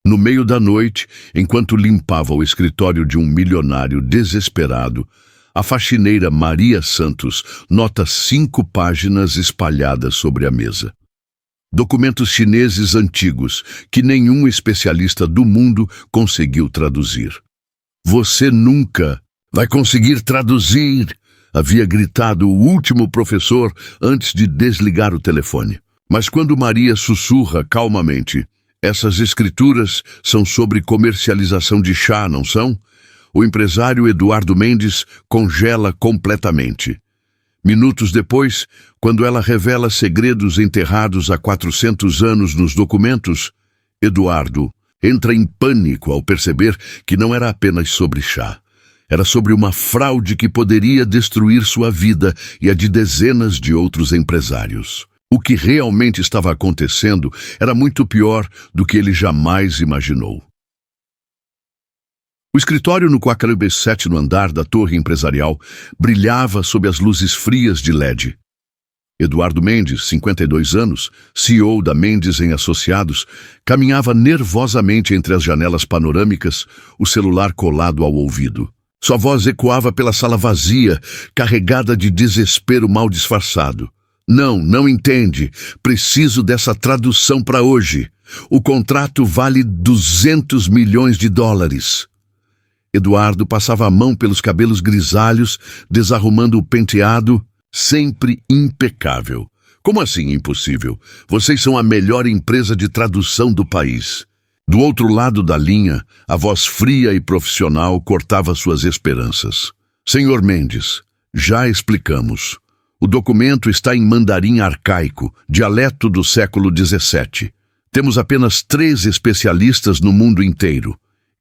No meio da noite, enquanto limpava o escritório de um milionário desesperado, a faxineira Maria Santos nota 5 páginas espalhadas sobre a mesa. Documentos chineses antigos que nenhum especialista do mundo conseguiu traduzir. "Você nunca vai conseguir traduzir", havia gritado o último professor antes de desligar o telefone. Mas quando Maria sussurra calmamente, "Essas escrituras são sobre comercialização de chá, não são?", o empresário Eduardo Mendes congela completamente. Minutos depois, quando ela revela segredos enterrados há 400 anos nos documentos, Eduardo entra em pânico ao perceber que não era apenas sobre chá. Era sobre uma fraude que poderia destruir sua vida e a de dezenas de outros empresários. O que realmente estava acontecendo era muito pior do que ele jamais imaginou. O escritório no 47º andar da torre empresarial brilhava sob as luzes frias de LED. Eduardo Mendes, 52 anos, CEO da Mendes em Associados, caminhava nervosamente entre as janelas panorâmicas, o celular colado ao ouvido. Sua voz ecoava pela sala vazia, carregada de desespero mal disfarçado. Não entende. Preciso dessa tradução para hoje. O contrato vale 200 milhões de dólares. Eduardo passava a mão pelos cabelos grisalhos, desarrumando o penteado, sempre impecável. "Como assim impossível? Vocês são a melhor empresa de tradução do país." Do outro lado da linha, a voz fria e profissional cortava suas esperanças. "Senhor Mendes, já explicamos. O documento está em mandarim arcaico, dialeto do século XVII. Temos apenas 3 especialistas no mundo inteiro.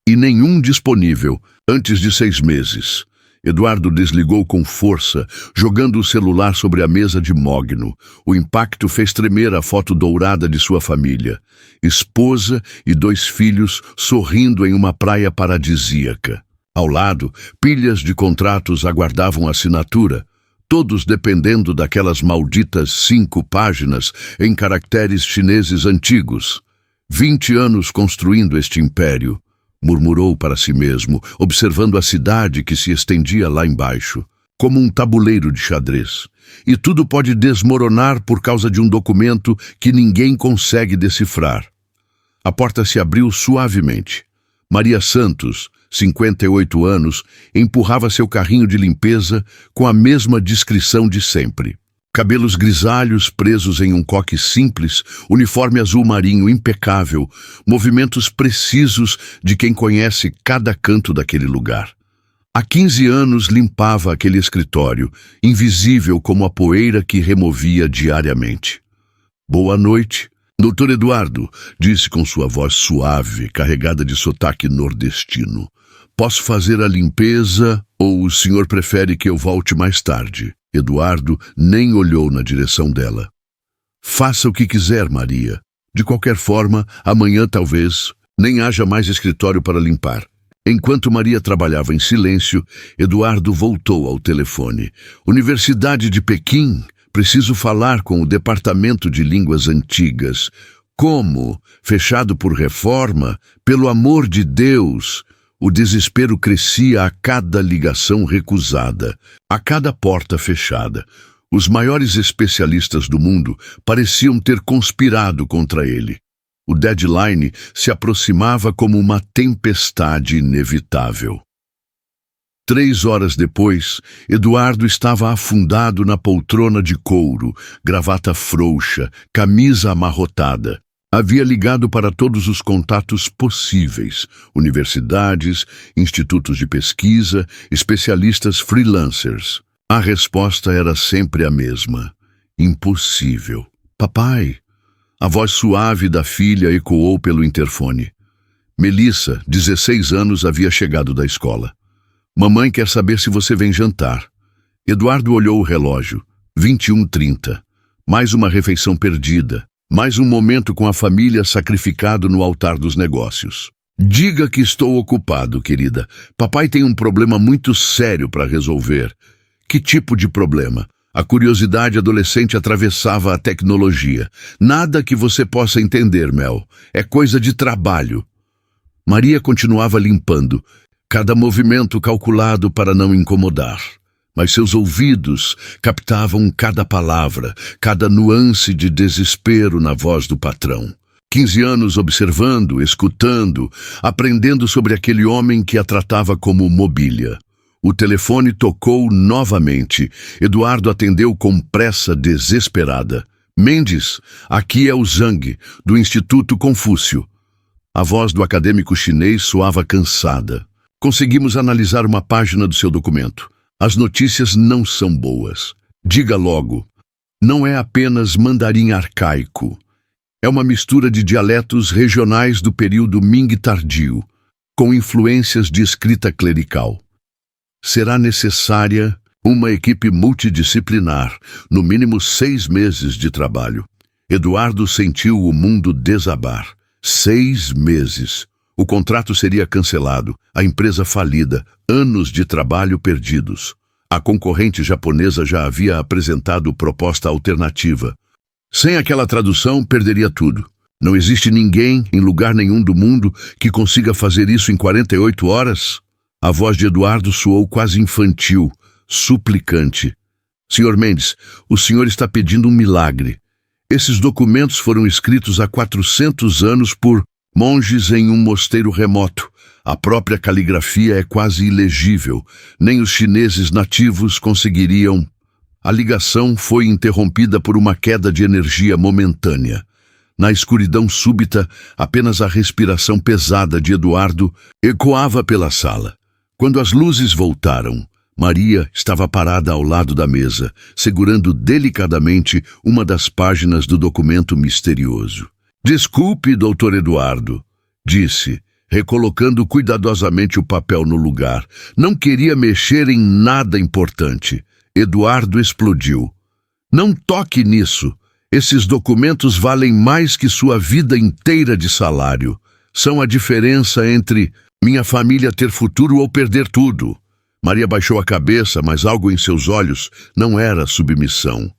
E nenhum disponível antes de 6 meses. Eduardo desligou com força, jogando o celular sobre a mesa de mogno. O impacto fez tremer a foto dourada de sua família. Esposa e 2 filhos sorrindo em uma praia paradisíaca. Ao lado, pilhas de contratos aguardavam assinatura, todos dependendo daquelas malditas 5 páginas em caracteres chineses antigos. 20 anos construindo este império, murmurou para si mesmo, observando a cidade que se estendia lá embaixo, como um tabuleiro de xadrez. E tudo pode desmoronar por causa de um documento que ninguém consegue decifrar. A porta se abriu suavemente. Maria Santos, 58 anos, empurrava seu carrinho de limpeza com a mesma discrição de sempre. Cabelos grisalhos presos em um coque simples, uniforme azul marinho impecável, movimentos precisos de quem conhece cada canto daquele lugar. Há 15 anos limpava aquele escritório, invisível como a poeira que removia diariamente. "Boa noite, Dr. Eduardo", disse com sua voz suave, carregada de sotaque nordestino. "Posso fazer a limpeza ou o senhor prefere que eu volte mais tarde?" Eduardo nem olhou na direção dela. "Faça o que quiser, Maria. De qualquer forma, amanhã talvez nem haja mais escritório para limpar." Enquanto Maria trabalhava em silêncio, Eduardo voltou ao telefone. "Universidade de Pequim, preciso falar com o Departamento de Línguas Antigas." "Como? Fechado por reforma? Pelo amor de Deus!" O desespero crescia a cada ligação recusada, a cada porta fechada. Os maiores especialistas do mundo pareciam ter conspirado contra ele. O deadline se aproximava como uma tempestade inevitável. 3 horas depois, Eduardo estava afundado na poltrona de couro, gravata frouxa, camisa amarrotada. Havia ligado para todos os contatos possíveis, universidades, institutos de pesquisa, especialistas freelancers. A resposta era sempre a mesma: impossível. "Papai!" A voz suave da filha ecoou pelo interfone. Melissa, 16 anos, havia chegado da escola. "Mamãe quer saber se você vem jantar." Eduardo olhou o relógio. 21h30. Mais uma refeição perdida. Mais um momento com a família sacrificado no altar dos negócios. "Diga que estou ocupado, querida. Papai tem um problema muito sério para resolver." "Que tipo de problema?" A curiosidade adolescente atravessava a tecnologia. "Nada que você possa entender, Mel. É coisa de trabalho." Maria continuava limpando, cada movimento calculado para não incomodar. Mas seus ouvidos captavam cada palavra, cada nuance de desespero na voz do patrão. 15 anos observando, escutando, aprendendo sobre aquele homem que a tratava como mobília. O telefone tocou novamente. Eduardo atendeu com pressa desesperada. Mendes, aqui é o Zhang, do Instituto Confúcio. A voz do acadêmico chinês soava cansada. Conseguimos analisar uma página do seu documento. As notícias não são boas. Diga logo. Não é apenas mandarim arcaico. É uma mistura de dialetos regionais do período Ming tardio, com influências de escrita clerical. Será necessária uma equipe multidisciplinar, no mínimo 6 meses de trabalho. Eduardo sentiu o mundo desabar. 6 meses. O contrato seria cancelado, a empresa falida, anos de trabalho perdidos. A concorrente japonesa já havia apresentado proposta alternativa. Sem aquela tradução, perderia tudo. Não existe ninguém, em lugar nenhum do mundo, que consiga fazer isso em 48 horas? A voz de Eduardo soou quase infantil, suplicante. Senhor Mendes, o senhor está pedindo um milagre. Esses documentos foram escritos há 400 anos por monges em um mosteiro remoto. A própria caligrafia é quase ilegível. Nem os chineses nativos conseguiriam. A ligação foi interrompida por uma queda de energia momentânea. Na escuridão súbita, apenas a respiração pesada de Eduardo ecoava pela sala. Quando as luzes voltaram, Maria estava parada ao lado da mesa, segurando delicadamente uma das páginas do documento misterioso. Desculpe, doutor Eduardo, disse, recolocando cuidadosamente o papel no lugar. Não queria mexer em nada importante. Eduardo explodiu. Não toque nisso. Esses documentos valem mais que sua vida inteira de salário. São a diferença entre minha família ter futuro ou perder tudo. Maria baixou a cabeça, mas algo em seus olhos não era submissão.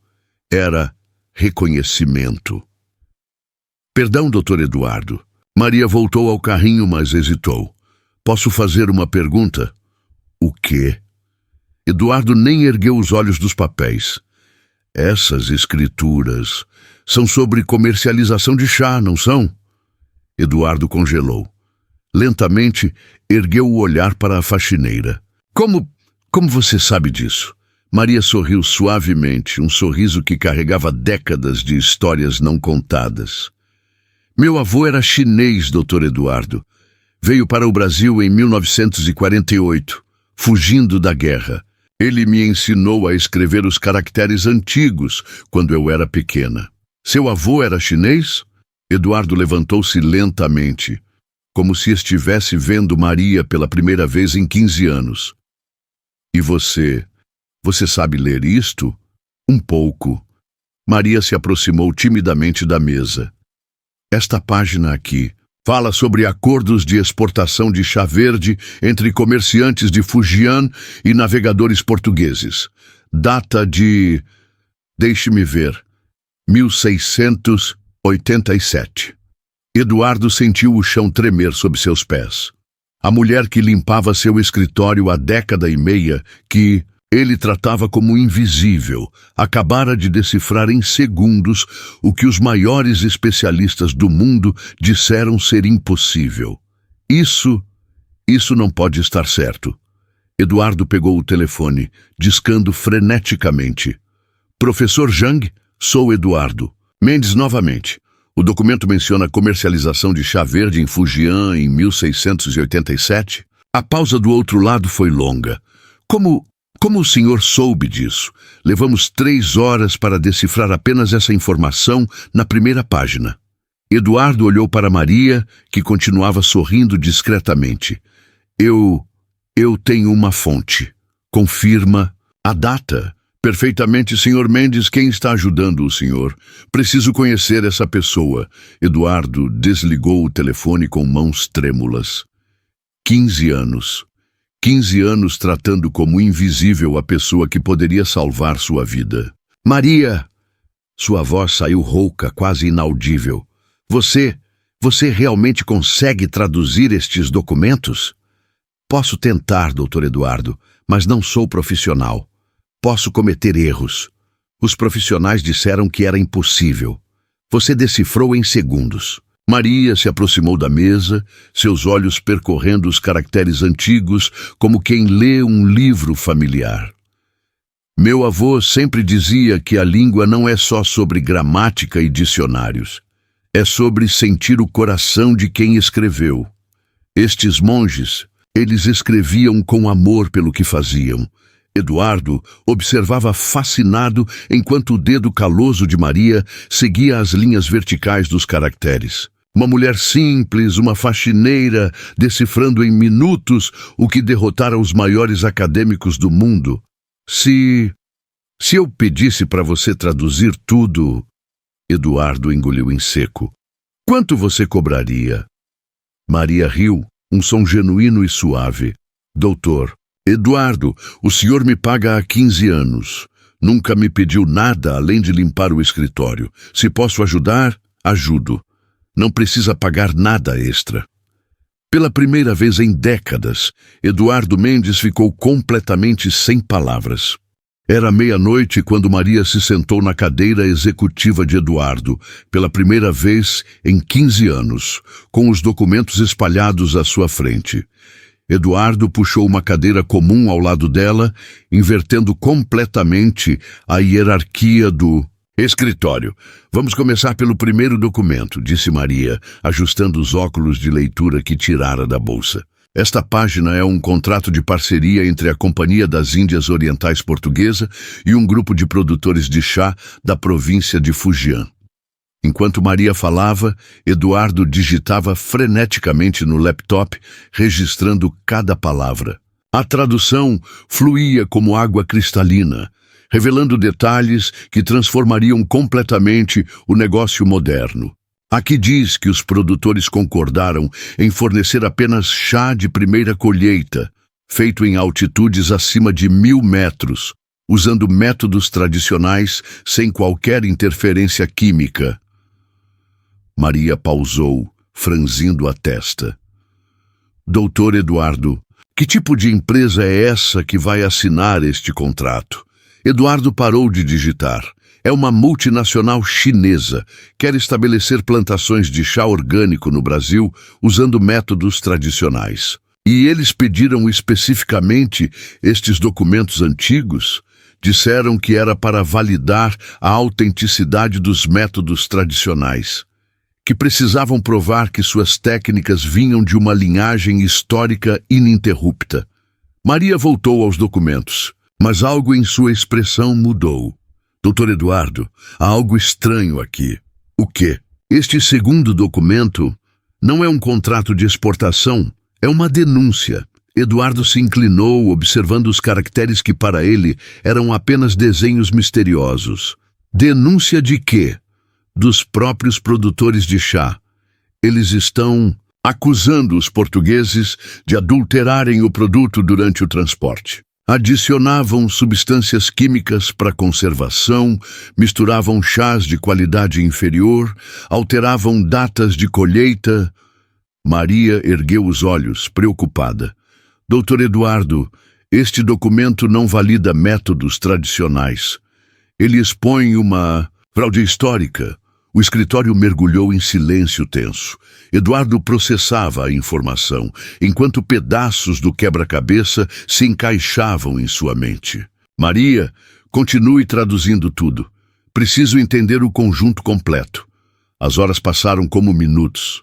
Era reconhecimento. Perdão, doutor Eduardo. Maria voltou ao carrinho, mas hesitou. Posso fazer uma pergunta? O quê? Eduardo nem ergueu os olhos dos papéis. Essas escrituras são sobre comercialização de chá, não são? Eduardo congelou. Lentamente, ergueu o olhar para a faxineira. Como você sabe disso? Maria sorriu suavemente, um sorriso que carregava décadas de histórias não contadas. Meu avô era chinês, doutor Eduardo. Veio para o Brasil em 1948, fugindo da guerra. Ele me ensinou a escrever os caracteres antigos quando eu era pequena. Seu avô era chinês? Eduardo levantou-se lentamente, como se estivesse vendo Maria pela primeira vez em 15 anos. E você sabe ler isto? Um pouco. Maria se aproximou timidamente da mesa. Esta página aqui fala sobre acordos de exportação de chá verde entre comerciantes de Fujian e navegadores portugueses. Data de... deixe-me ver... 1687. Eduardo sentiu o chão tremer sob seus pés. A mulher que limpava seu escritório há 10 anos, que ele tratava como invisível, acabara de decifrar em segundos o que os maiores especialistas do mundo disseram ser impossível. Isso não pode estar certo. Eduardo pegou o telefone, discando freneticamente. Professor Zhang, sou Eduardo. Mendes novamente. O documento menciona a comercialização de chá verde em Fujian em 1687. A pausa do outro lado foi longa. Como o senhor soube disso? Levamos 3 horas para decifrar apenas essa informação na primeira página. Eduardo olhou para Maria, que continuava sorrindo discretamente. Eu tenho uma fonte. Confirma a data. Perfeitamente, senhor Mendes, quem está ajudando o senhor? Preciso conhecer essa pessoa. Eduardo desligou o telefone com mãos trêmulas. 15 anos. 15 anos tratando como invisível a pessoa que poderia salvar sua vida. Maria! Sua voz saiu rouca, quase inaudível. Você Você realmente consegue traduzir estes documentos? Posso tentar, Dr. Eduardo, mas não sou profissional. Posso cometer erros. Os profissionais disseram que era impossível. Você decifrou em segundos. Maria se aproximou da mesa, seus olhos percorrendo os caracteres antigos como quem lê um livro familiar. Meu avô sempre dizia que a língua não é só sobre gramática e dicionários. É sobre sentir o coração de quem escreveu. Estes monges, eles escreviam com amor pelo que faziam. Eduardo observava fascinado enquanto o dedo caloso de Maria seguia as linhas verticais dos caracteres. Uma mulher simples, uma faxineira, decifrando em minutos o que derrotara os maiores acadêmicos do mundo. Se eu pedisse para você traduzir tudo... Eduardo engoliu em seco. Quanto você cobraria? Maria riu, um som genuíno e suave. Doutor, Eduardo, o senhor me paga há 15 anos. Nunca me pediu nada além de limpar o escritório. Se posso ajudar, ajudo. Não precisa pagar nada extra. Pela primeira vez em décadas, Eduardo Mendes ficou completamente sem palavras. Era meia-noite quando Maria se sentou na cadeira executiva de Eduardo, pela primeira vez em 15 anos, com os documentos espalhados à sua frente. Eduardo puxou uma cadeira comum ao lado dela, invertendo completamente a hierarquia do escritório. Vamos começar pelo primeiro documento, disse Maria, ajustando os óculos de leitura que tirara da bolsa. Esta página é um contrato de parceria entre a Companhia das Índias Orientais Portuguesa e um grupo de produtores de chá da província de Fujian. Enquanto Maria falava, Eduardo digitava freneticamente no laptop, registrando cada palavra. A tradução fluía como água cristalina, revelando detalhes que transformariam completamente o negócio moderno. Aqui diz que os produtores concordaram em fornecer apenas chá de primeira colheita, feito em altitudes acima de 1000 metros, usando métodos tradicionais sem qualquer interferência química. Maria pausou, franzindo a testa. Doutor Eduardo, que tipo de empresa é essa que vai assinar este contrato? Eduardo parou de digitar. É uma multinacional chinesa. Quer estabelecer plantações de chá orgânico no Brasil usando métodos tradicionais. E eles pediram especificamente estes documentos antigos? Disseram que era para validar a autenticidade dos métodos tradicionais. Que precisavam provar que suas técnicas vinham de uma linhagem histórica ininterrupta. Maria voltou aos documentos, mas algo em sua expressão mudou. Doutor Eduardo, há algo estranho aqui. O quê? Este segundo documento não é um contrato de exportação, é uma denúncia. Eduardo se inclinou, observando os caracteres que para ele eram apenas desenhos misteriosos. Denúncia de quê? Dos próprios produtores de chá. Eles estão acusando os portugueses de adulterarem o produto durante o transporte. Adicionavam substâncias químicas para conservação, misturavam chás de qualidade inferior, alteravam datas de colheita. Maria ergueu os olhos, preocupada. Doutor Eduardo, este documento não valida métodos tradicionais. Ele expõe uma fraude histórica. O escritório mergulhou em silêncio tenso. Eduardo processava a informação, enquanto pedaços do quebra-cabeça se encaixavam em sua mente. Maria, continue traduzindo tudo. Preciso entender o conjunto completo. As horas passaram como minutos.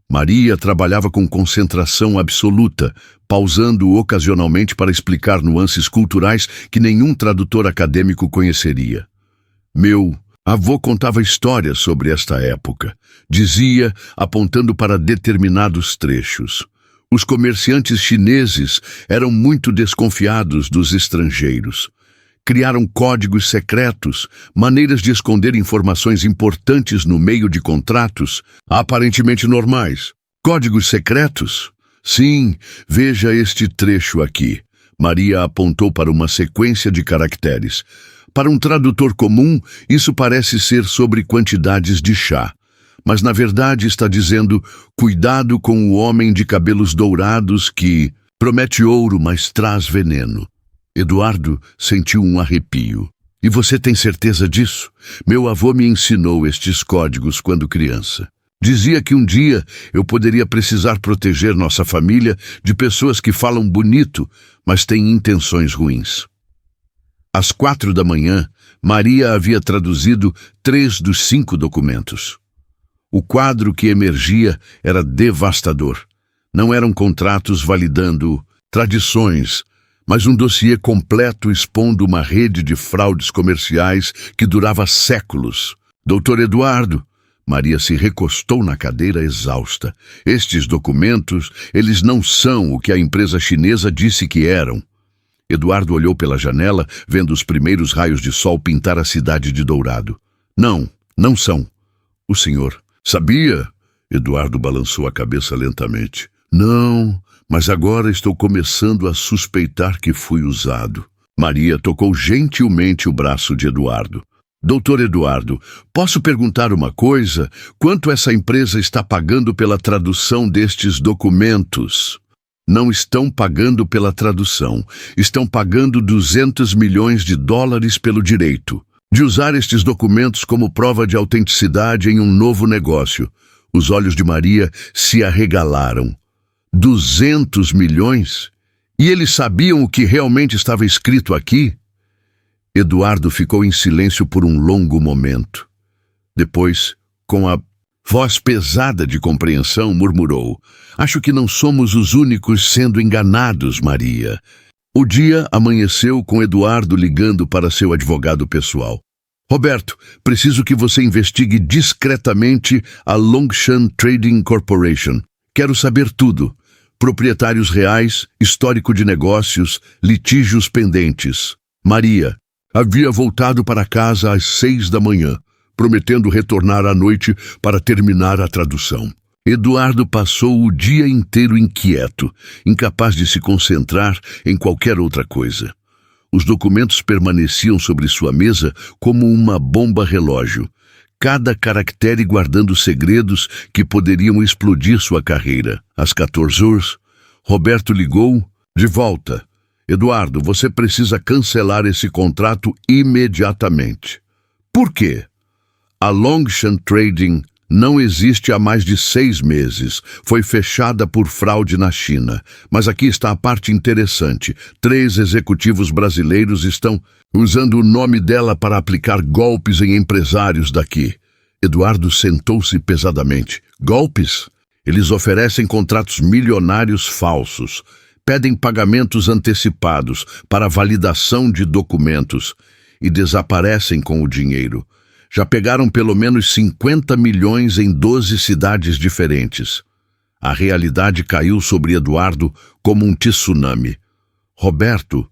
Maria trabalhava com concentração absoluta, pausando ocasionalmente para explicar nuances culturais que nenhum tradutor acadêmico conheceria. Meu avô contava histórias sobre esta época. Dizia, apontando para determinados trechos. Os comerciantes chineses eram muito desconfiados dos estrangeiros. Criaram códigos secretos, maneiras de esconder informações importantes no meio de contratos, aparentemente normais. Códigos secretos? Sim, veja este trecho aqui. Maria apontou para uma sequência de caracteres. Para um tradutor comum, isso parece ser sobre quantidades de chá. mas na verdade está dizendo: cuidado com o homem de cabelos dourados que promete ouro, mas traz veneno. Eduardo sentiu um arrepio. E você tem certeza disso? Meu avô me ensinou estes códigos quando criança. Dizia que um dia eu poderia precisar proteger nossa família de pessoas que falam bonito, mas têm intenções ruins. Às 4 da manhã, Maria havia traduzido 3 dos 5 documentos. O quadro que emergia era devastador. Não eram contratos validando tradições, mas um dossiê completo expondo uma rede de fraudes comerciais que durava séculos. Doutor Eduardo, Maria se recostou na cadeira exausta. Estes documentos, eles não são o que a empresa chinesa disse que eram. Eduardo olhou pela janela, vendo os primeiros raios de sol pintar a cidade de dourado. Não, não são. O senhor sabia? Eduardo balançou a cabeça lentamente. Não, mas agora estou começando a suspeitar que fui usado. Maria tocou gentilmente o braço de Eduardo. Doutor Eduardo, posso perguntar uma coisa? Quanto essa empresa está pagando pela tradução destes documentos? Não estão pagando pela tradução. Estão pagando 200 milhões de dólares pelo direito de usar estes documentos como prova de autenticidade em um novo negócio. Os olhos de Maria se arregalaram. 200 milhões? E eles sabiam o que realmente estava escrito aqui? Eduardo ficou em silêncio por um longo momento. Depois, com a voz pesada de compreensão, murmurou: acho que não somos os únicos sendo enganados, Maria. O dia amanheceu com Eduardo ligando para seu advogado pessoal. Roberto, preciso que você investigue discretamente a Longshan Trading Corporation. Quero saber tudo. Proprietários reais, histórico de negócios, litígios pendentes. Maria havia voltado para casa às 6 da manhã, prometendo retornar à noite para terminar a tradução. Eduardo passou o dia inteiro inquieto, incapaz de se concentrar em qualquer outra coisa. Os documentos permaneciam sobre sua mesa como uma bomba-relógio, cada caractere guardando segredos que poderiam explodir sua carreira. Às 14 horas, Roberto ligou de volta. Eduardo, você precisa cancelar esse contrato imediatamente. Por quê? A Longshan Trading não existe há mais de 6 meses. Foi fechada por fraude na China. Mas aqui está a parte interessante. 3 executivos brasileiros estão usando o nome dela para aplicar golpes em empresários daqui. Eduardo sentou-se pesadamente. Golpes? Eles oferecem contratos milionários falsos. Pedem pagamentos antecipados para validação de documentos e desaparecem com o dinheiro. Já pegaram pelo menos 50 milhões em 12 cidades diferentes. A realidade caiu sobre Eduardo como um tsunami. Roberto,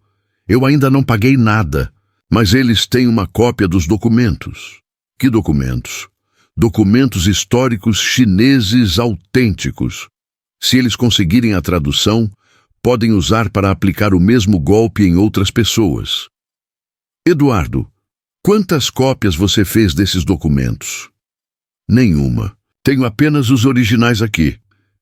eu ainda não paguei nada, mas eles têm uma cópia dos documentos. Que documentos? Documentos históricos chineses autênticos. Se eles conseguirem a tradução, podem usar para aplicar o mesmo golpe em outras pessoas. Eduardo, quantas cópias você fez desses documentos? Nenhuma. Tenho apenas os originais aqui.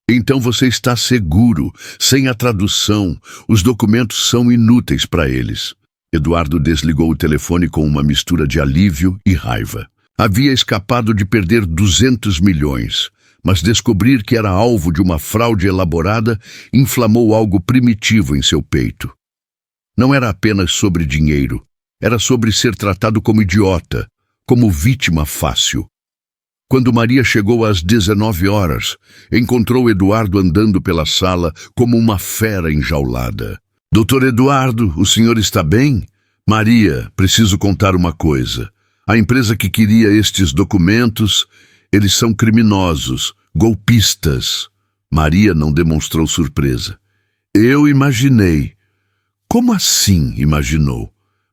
Então você está seguro. Sem a tradução, os documentos são inúteis para eles. Eduardo desligou o telefone com uma mistura de alívio e raiva. Havia escapado de perder 200 milhões, mas descobrir que era alvo de uma fraude elaborada inflamou algo primitivo em seu peito. Não era apenas sobre dinheiro. Era sobre ser tratado como idiota, como vítima fácil. Quando Maria chegou às 19 horas, encontrou Eduardo andando pela sala como uma fera enjaulada. Doutor Eduardo, o senhor está bem? Maria, preciso contar uma coisa. A empresa que queria estes documentos, eles são criminosos, golpistas. Maria não demonstrou surpresa. Eu imaginei. Como assim imaginou?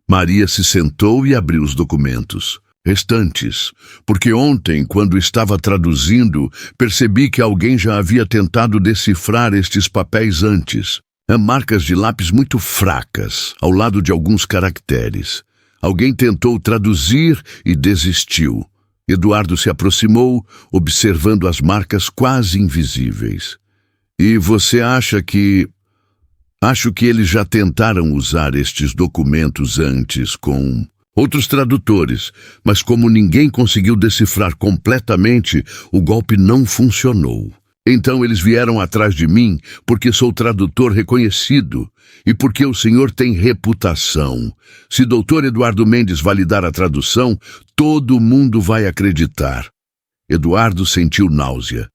Maria se sentou e abriu os documentos restantes, porque ontem, quando estava traduzindo, percebi que alguém já havia tentado decifrar estes papéis antes. Marcas de lápis muito fracas, ao lado de alguns caracteres. Alguém tentou traduzir e desistiu. Eduardo se aproximou, observando as marcas quase invisíveis. E você acha que... Acho que eles já tentaram usar estes documentos antes com outros tradutores, mas como ninguém conseguiu decifrar completamente, o golpe não funcionou. Então eles vieram atrás de mim porque sou tradutor reconhecido e porque o senhor tem reputação. Se Dr. Eduardo Mendes validar a tradução, todo mundo vai acreditar. Eduardo sentiu náusea.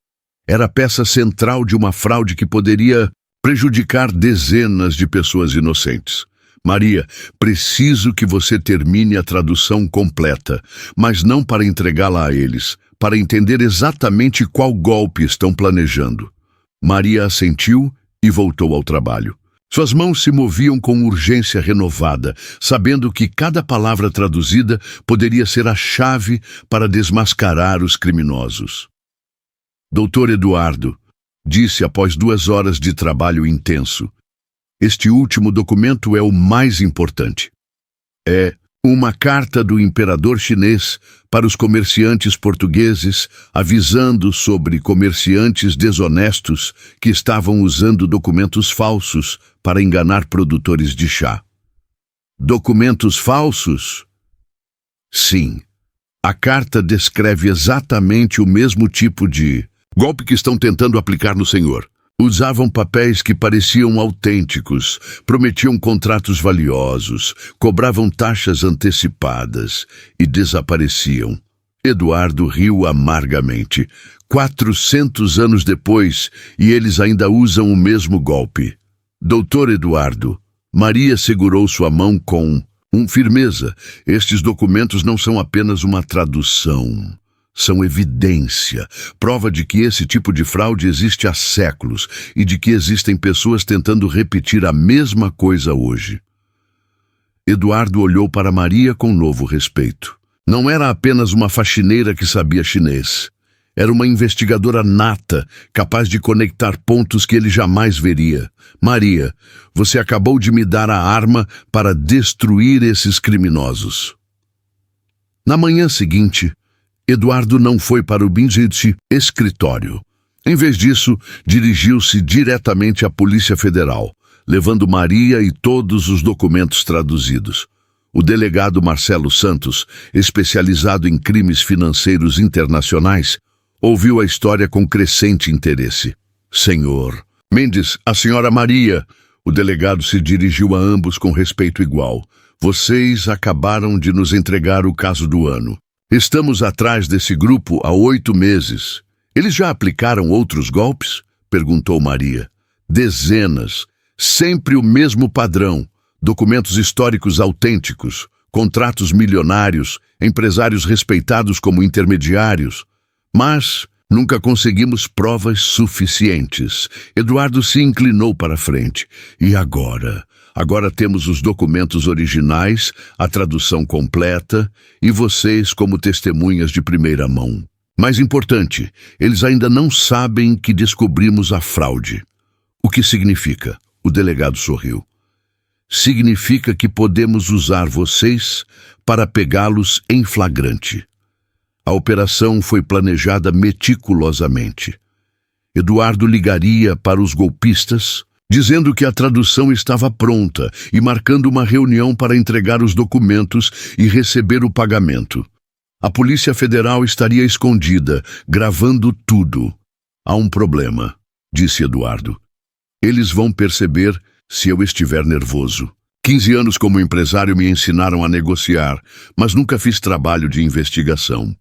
Era a peça central de uma fraude que poderia prejudicar dezenas de pessoas inocentes. Maria, preciso que você termine a tradução completa, mas não para entregá-la a eles, para entender exatamente qual golpe estão planejando. Maria assentiu e voltou ao trabalho. Suas mãos se moviam com urgência renovada, sabendo que cada palavra traduzida poderia ser a chave para desmascarar os criminosos. Doutor Eduardo, disse após 2 horas de trabalho intenso, este último documento é o mais importante. É uma carta do imperador chinês para os comerciantes portugueses, avisando sobre comerciantes desonestos que estavam usando documentos falsos para enganar produtores de chá. Documentos falsos? Sim. A carta descreve exatamente o mesmo tipo de golpe que estão tentando aplicar no senhor. Usavam papéis que pareciam autênticos, prometiam contratos valiosos, cobravam taxas antecipadas e desapareciam. Eduardo riu amargamente. 400 anos depois, e eles ainda usam o mesmo golpe. Doutor Eduardo, Maria segurou sua mão com firmeza. Estes documentos não são apenas uma tradução. São evidência, prova de que esse tipo de fraude existe há séculos e de que existem pessoas tentando repetir a mesma coisa hoje. Eduardo olhou para Maria com novo respeito. Não era apenas uma faxineira que sabia chinês. Era uma investigadora nata, capaz de conectar pontos que ele jamais veria. Maria, você acabou de me dar a arma para destruir esses criminosos. Na manhã seguinte, Eduardo não foi para o Bindit escritório. Em vez disso, dirigiu-se diretamente à Polícia Federal, levando Maria e todos os documentos traduzidos. O delegado Marcelo Santos, especializado em crimes financeiros internacionais, ouviu a história com crescente interesse. Senhor Mendes, a senhora Maria. O delegado se dirigiu a ambos com respeito igual. Vocês acabaram de nos entregar o caso do ano. Estamos atrás desse grupo há 8 meses. Eles já aplicaram outros golpes? Perguntou Maria. Dezenas. Sempre o mesmo padrão. Documentos históricos autênticos, contratos milionários, empresários respeitados como intermediários. Mas nunca conseguimos provas suficientes. Eduardo se inclinou para a frente. E agora? Agora temos os documentos originais, a tradução completa e vocês como testemunhas de primeira mão. Mais importante, eles ainda não sabem que descobrimos a fraude. O que significa? O delegado sorriu. Significa que podemos usar vocês para pegá-los em flagrante. A operação foi planejada meticulosamente. Eduardo ligaria para os golpistas, dizendo que a tradução estava pronta e marcando uma reunião para entregar os documentos e receber o pagamento. A Polícia Federal estaria escondida, gravando tudo. Há um problema, disse Eduardo. Eles vão perceber se eu estiver nervoso. 15 anos como empresário me ensinaram a negociar, mas nunca fiz trabalho de investigação.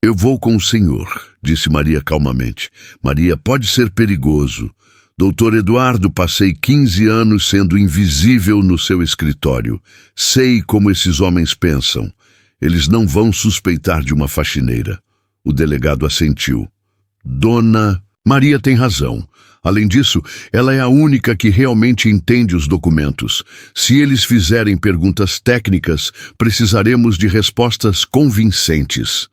Eu vou com o senhor, disse Maria calmamente. Maria, pode ser perigoso. Doutor Eduardo, passei 15 anos sendo invisível no seu escritório. Sei como esses homens pensam. Eles não vão suspeitar de uma faxineira. O delegado assentiu. Dona Maria tem razão. Além disso, ela é a única que realmente entende os documentos. Se eles fizerem perguntas técnicas, precisaremos de respostas convincentes.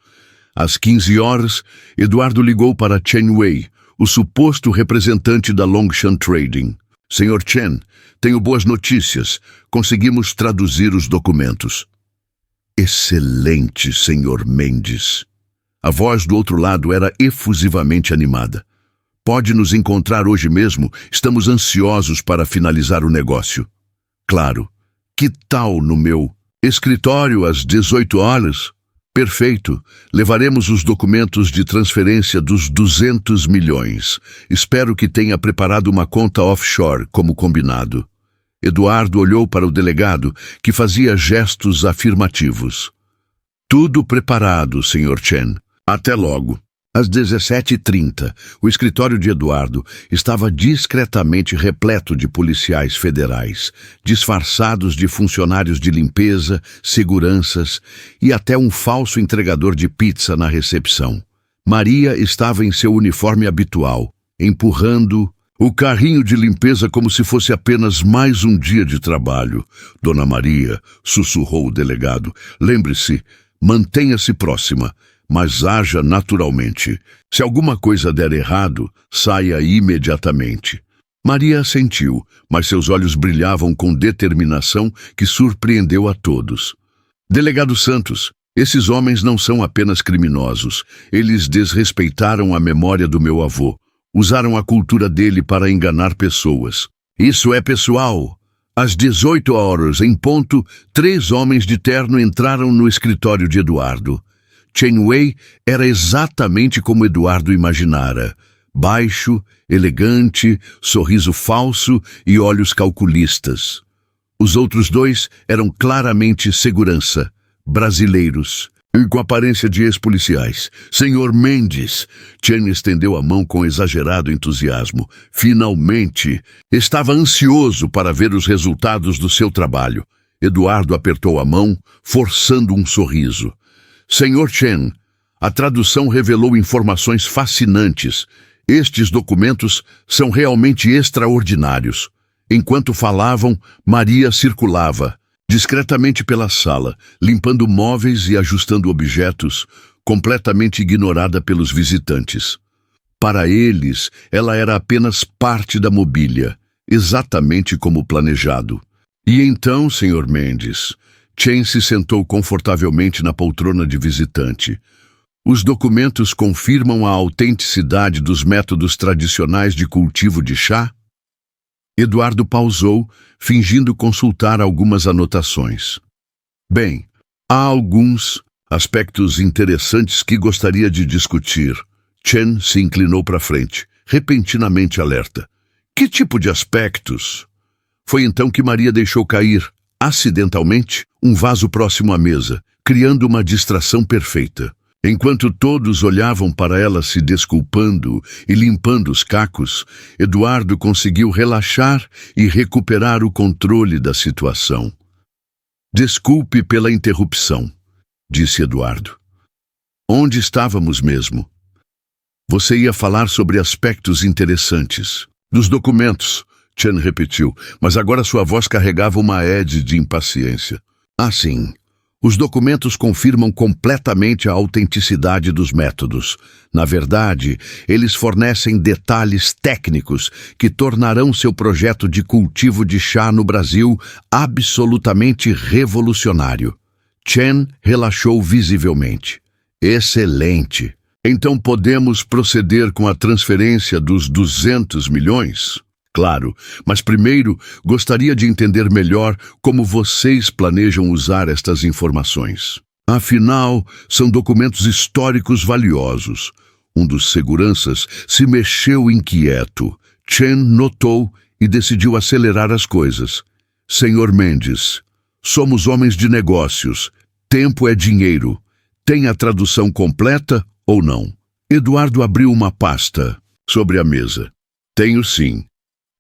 Às 15 horas, Eduardo ligou para Chen Wei, o suposto representante da Longshan Trading. Senhor Chen, tenho boas notícias. Conseguimos traduzir os documentos. Excelente, senhor Mendes. A voz do outro lado era efusivamente animada. Pode nos encontrar hoje mesmo, estamos ansiosos para finalizar o negócio. Claro. Que tal no meu escritório às 18 horas? Perfeito. Levaremos os documentos de transferência dos 200 milhões. Espero que tenha preparado uma conta offshore, como combinado. Eduardo olhou para o delegado, que fazia gestos afirmativos. Tudo preparado, Sr. Chen. Até logo. Às 17h30, o escritório de Eduardo estava discretamente repleto de policiais federais, disfarçados de funcionários de limpeza, seguranças e até um falso entregador de pizza na recepção. Maria estava em seu uniforme habitual, empurrando o carrinho de limpeza como se fosse apenas mais um dia de trabalho. Dona Maria, sussurrou o delegado, lembre-se, mantenha-se próxima. Mas haja naturalmente. Se alguma coisa der errado, saia imediatamente. Maria assentiu, mas seus olhos brilhavam com determinação que surpreendeu a todos. Delegado Santos, esses homens não são apenas criminosos. Eles desrespeitaram a memória do meu avô. Usaram a cultura dele para enganar pessoas. Isso é pessoal. Às 18 horas, em ponto, 3 homens de terno entraram no escritório de Eduardo. Chen Wei era exatamente como Eduardo imaginara. Baixo, elegante, sorriso falso e olhos calculistas. Os outros 2 eram claramente segurança, brasileiros, e com aparência de ex-policiais. Senhor Mendes, Chen estendeu a mão com exagerado entusiasmo. Finalmente! Estava ansioso para ver os resultados do seu trabalho. Eduardo apertou a mão, forçando um sorriso. Senhor Chen, a tradução revelou informações fascinantes. Estes documentos são realmente extraordinários. Enquanto falavam, Maria circulava, discretamente pela sala, limpando móveis e ajustando objetos, completamente ignorada pelos visitantes. Para eles, ela era apenas parte da mobília, exatamente como planejado. E então, Sr. Mendes, Chen se sentou confortavelmente na poltrona de visitante. Os documentos confirmam a autenticidade dos métodos tradicionais de cultivo de chá? Eduardo pausou, fingindo consultar algumas anotações. Bem, há alguns aspectos interessantes que gostaria de discutir. Chen se inclinou para frente, repentinamente alerta. Que tipo de aspectos? Foi então que Maria deixou cair, acidentalmente, um vaso próximo à mesa, criando uma distração perfeita. Enquanto todos olhavam para ela se desculpando e limpando os cacos, Eduardo conseguiu relaxar e recuperar o controle da situação. Desculpe pela interrupção, disse Eduardo. Onde estávamos mesmo? Você ia falar sobre aspectos interessantes. Dos documentos, Chen repetiu, mas agora sua voz carregava uma ede de impaciência. Ah, sim. Os documentos confirmam completamente a autenticidade dos métodos. Na verdade, eles fornecem detalhes técnicos que tornarão seu projeto de cultivo de chá no Brasil absolutamente revolucionário. Chen relaxou visivelmente. Excelente. Então podemos proceder com a transferência dos 200 milhões? Claro, mas primeiro gostaria de entender melhor como vocês planejam usar estas informações. Afinal, são documentos históricos valiosos. Um dos seguranças se mexeu inquieto. Chen notou e decidiu acelerar as coisas. Senhor Mendes, somos homens de negócios. Tempo é dinheiro. Tem a tradução completa ou não? Eduardo abriu uma pasta sobre a mesa. Tenho sim.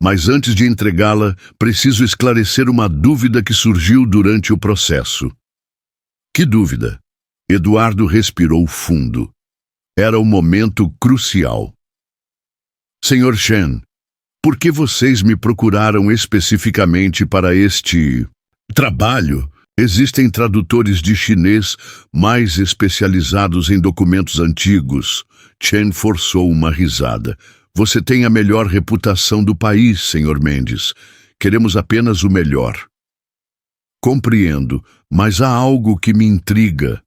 Mas antes de entregá-la, preciso esclarecer uma dúvida que surgiu durante o processo. Que dúvida? Eduardo respirou fundo. Era o momento crucial. Senhor Chen, por que vocês me procuraram especificamente para este trabalho? Existem tradutores de chinês mais especializados em documentos antigos. Chen forçou uma risada. Você tem a melhor reputação do país, Sr. Mendes. Queremos apenas o melhor. Compreendo, mas há algo que me intriga.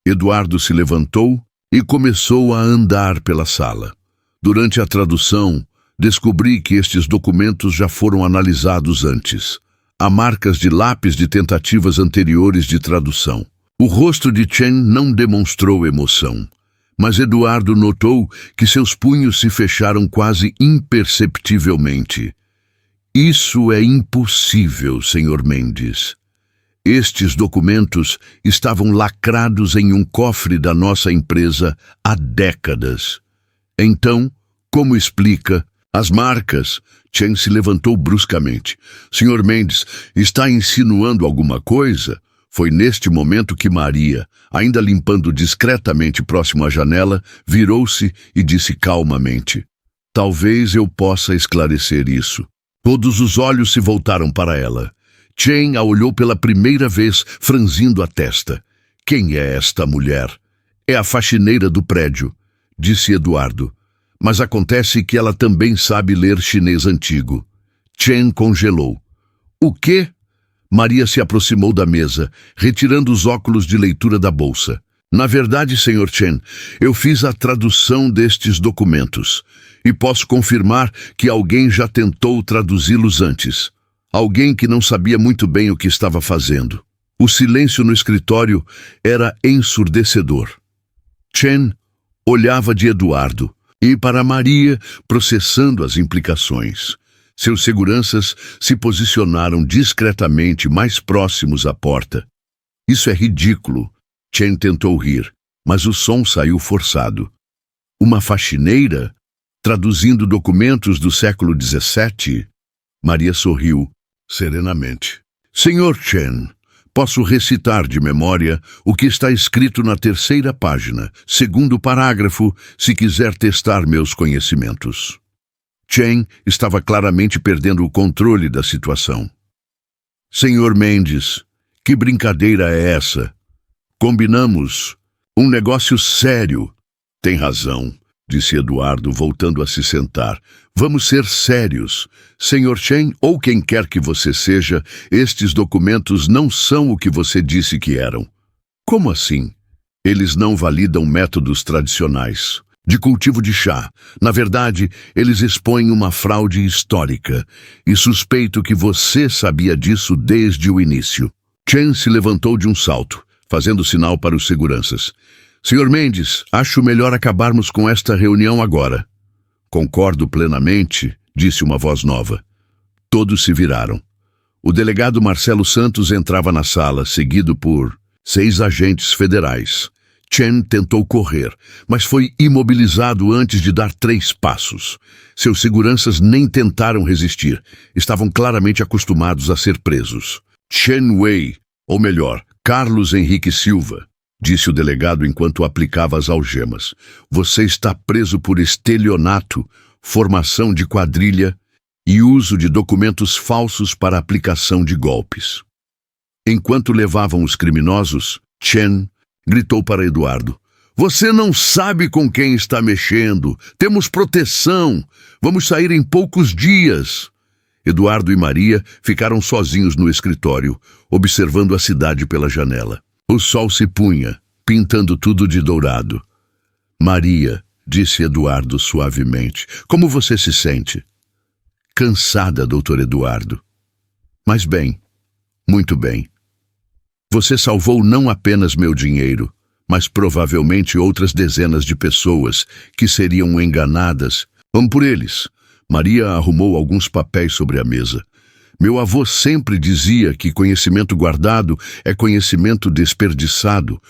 Eduardo se levantou e começou a andar pela sala. Durante a tradução, descobri que estes documentos já foram analisados antes. Há marcas de lápis de tentativas anteriores de tradução. O rosto de Chen não demonstrou emoção, mas Eduardo notou que seus punhos se fecharam quase imperceptivelmente. Isso é impossível, Sr. Mendes. Estes documentos estavam lacrados em um cofre da nossa empresa há décadas. Então, como explica as marcas? Chen se levantou bruscamente. Sr. Mendes, está insinuando alguma coisa? Foi neste momento que Maria, ainda limpando discretamente próximo à janela, virou-se e disse calmamente: talvez eu possa esclarecer isso. Todos os olhos se voltaram para ela. Chen a olhou pela primeira vez, franzindo a testa. Quem é esta mulher? É a faxineira do prédio, disse Eduardo. Mas acontece que ela também sabe ler chinês antigo. Chen congelou. O quê? Maria se aproximou da mesa, retirando os óculos de leitura da bolsa. Na verdade, Sr. Chen, eu fiz a tradução destes documentos e posso confirmar que alguém já tentou traduzi-los antes. Alguém que não sabia muito bem o que estava fazendo. O silêncio no escritório era ensurdecedor. Chen olhava de Eduardo e para Maria, processando as implicações. Seus seguranças se posicionaram discretamente mais próximos à porta. Isso é ridículo. Chen tentou rir, mas o som saiu forçado. Uma faxineira? Traduzindo documentos do século XVII? Maria sorriu serenamente. Sr. Chen, posso recitar de memória o que está escrito na terceira página, segundo parágrafo, se quiser testar meus conhecimentos. Chen estava claramente perdendo o controle da situação. Sr. Mendes, que brincadeira é essa? Combinamos um negócio sério. Tem razão, disse Eduardo, voltando a se sentar. Vamos ser sérios. Sr. Chen, ou quem quer que você seja, estes documentos não são o que você disse que eram. Como assim? Eles não validam métodos tradicionais de cultivo de chá. Na verdade, eles expõem uma fraude histórica, e suspeito que você sabia disso desde o início. Chen se levantou de um salto, fazendo sinal para os seguranças. Sr. Mendes, acho melhor acabarmos com esta reunião agora. Concordo plenamente, disse uma voz nova. Todos se viraram. O delegado Marcelo Santos entrava na sala, seguido por 6 agentes federais. Chen tentou correr, mas foi imobilizado antes de dar 3 passos. Seus seguranças nem tentaram resistir. Estavam claramente acostumados a ser presos. Chen Wei, ou melhor, Carlos Henrique Silva, disse o delegado enquanto aplicava as algemas. Você está preso por estelionato, formação de quadrilha e uso de documentos falsos para aplicação de golpes. Enquanto levavam os criminosos, Chen gritou para Eduardo. Você não sabe com quem está mexendo. Temos proteção. Vamos sair em poucos dias. Eduardo e Maria ficaram sozinhos no escritório, observando a cidade pela janela. O sol se punha, pintando tudo de dourado. Maria, disse Eduardo suavemente, como você se sente? Cansada, Dr. Eduardo. Mas bem, muito bem. Você salvou não apenas meu dinheiro, mas provavelmente outras dezenas de pessoas que seriam enganadas. Vamos por eles. Maria arrumou alguns papéis sobre a mesa. Meu avô sempre dizia que conhecimento guardado é conhecimento desperdiçado.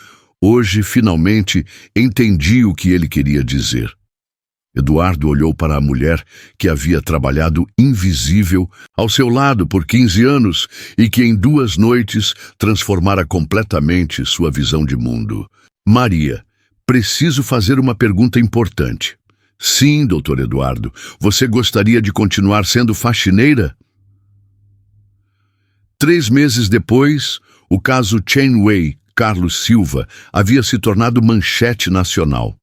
Hoje, finalmente, entendi o que ele queria dizer. Eduardo olhou para a mulher que havia trabalhado invisível ao seu lado por 15 anos e que em 2 noites transformara completamente sua visão de mundo. Maria, preciso fazer uma pergunta importante. Sim, Dr. Eduardo, você gostaria de continuar sendo faxineira? 3 meses depois, o caso Chen Wei, Carlos Silva, havia se tornado manchete nacional.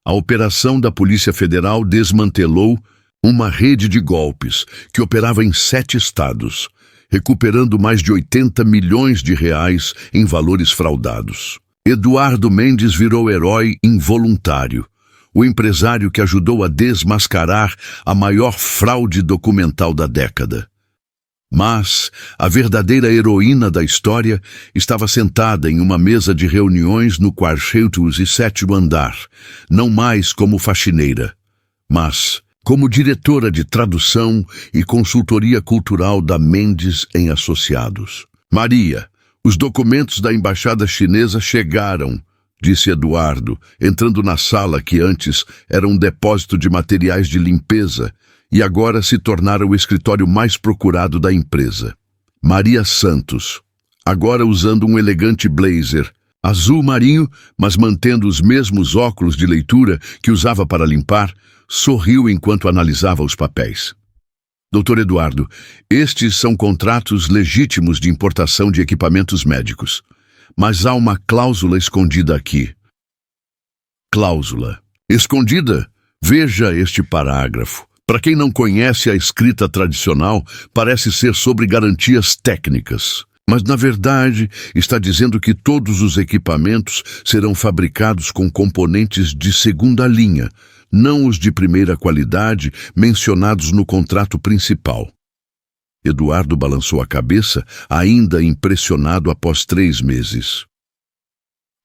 A operação da Polícia Federal desmantelou uma rede de golpes que operava em 7 estados, recuperando mais de 80 milhões de reais em valores fraudados. Eduardo Mendes virou herói involuntário, o empresário que ajudou a desmascarar a maior fraude documental da década. Mas a verdadeira heroína da história estava sentada em uma mesa de reuniões no quarto e sétimo andar, não mais como faxineira, mas como diretora de tradução e consultoria cultural da Mendes em Associados. Maria, os documentos da embaixada chinesa chegaram, disse Eduardo, entrando na sala que antes era um depósito de materiais de limpeza e agora se tornara o escritório mais procurado da empresa. Maria Santos, agora usando um elegante blazer, azul marinho, mas mantendo os mesmos óculos de leitura que usava para limpar, sorriu enquanto analisava os papéis. Doutor Eduardo, estes são contratos legítimos de importação de equipamentos médicos, mas há uma cláusula escondida aqui. Cláusula. Escondida? Veja este parágrafo. Para quem não conhece a escrita tradicional, parece ser sobre garantias técnicas. Mas, na verdade, está dizendo que todos os equipamentos serão fabricados com componentes de segunda linha, não os de primeira qualidade mencionados no contrato principal. Eduardo balançou a cabeça, ainda impressionado após 3 meses.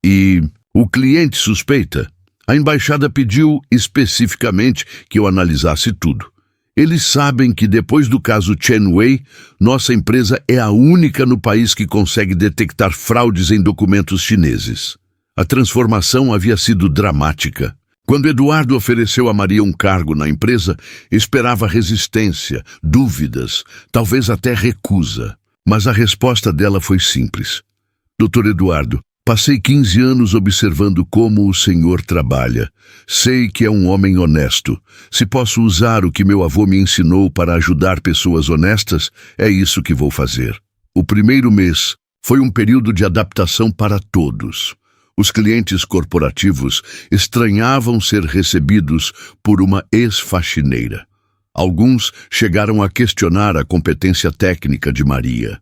E o cliente suspeita? A embaixada pediu especificamente que eu analisasse tudo. Eles sabem que depois do caso Chen Wei, nossa empresa é a única no país que consegue detectar fraudes em documentos chineses. A transformação havia sido dramática. Quando Eduardo ofereceu a Maria um cargo na empresa, esperava resistência, dúvidas, talvez até recusa. Mas a resposta dela foi simples. Dr. Eduardo, passei 15 anos observando como o senhor trabalha. Sei que é um homem honesto. Se posso usar o que meu avô me ensinou para ajudar pessoas honestas, é isso que vou fazer. O primeiro mês foi um período de adaptação para todos. Os clientes corporativos estranhavam ser recebidos por uma ex-faxineira. Alguns chegaram a questionar a competência técnica de Maria.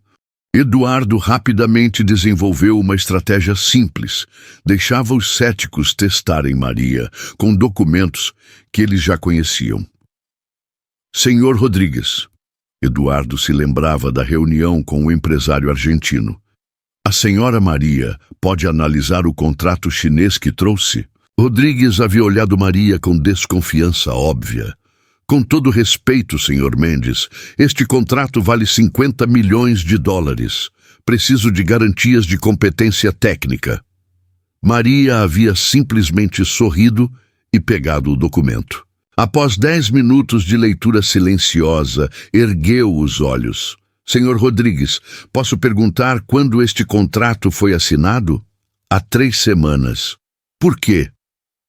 Eduardo rapidamente desenvolveu uma estratégia simples. Deixava os céticos testarem Maria com documentos que eles já conheciam. Senhor Rodrigues. Eduardo se lembrava da reunião com o empresário argentino. A senhora Maria pode analisar o contrato chinês que trouxe? Rodrigues havia olhado Maria com desconfiança óbvia. Com todo respeito, senhor Mendes, este contrato vale 50 milhões de dólares. Preciso de garantias de competência técnica. Maria havia simplesmente sorrido e pegado o documento. Após 10 minutos de leitura silenciosa, ergueu os olhos. Senhor Rodrigues, posso perguntar quando este contrato foi assinado? Há 3 semanas. Por quê?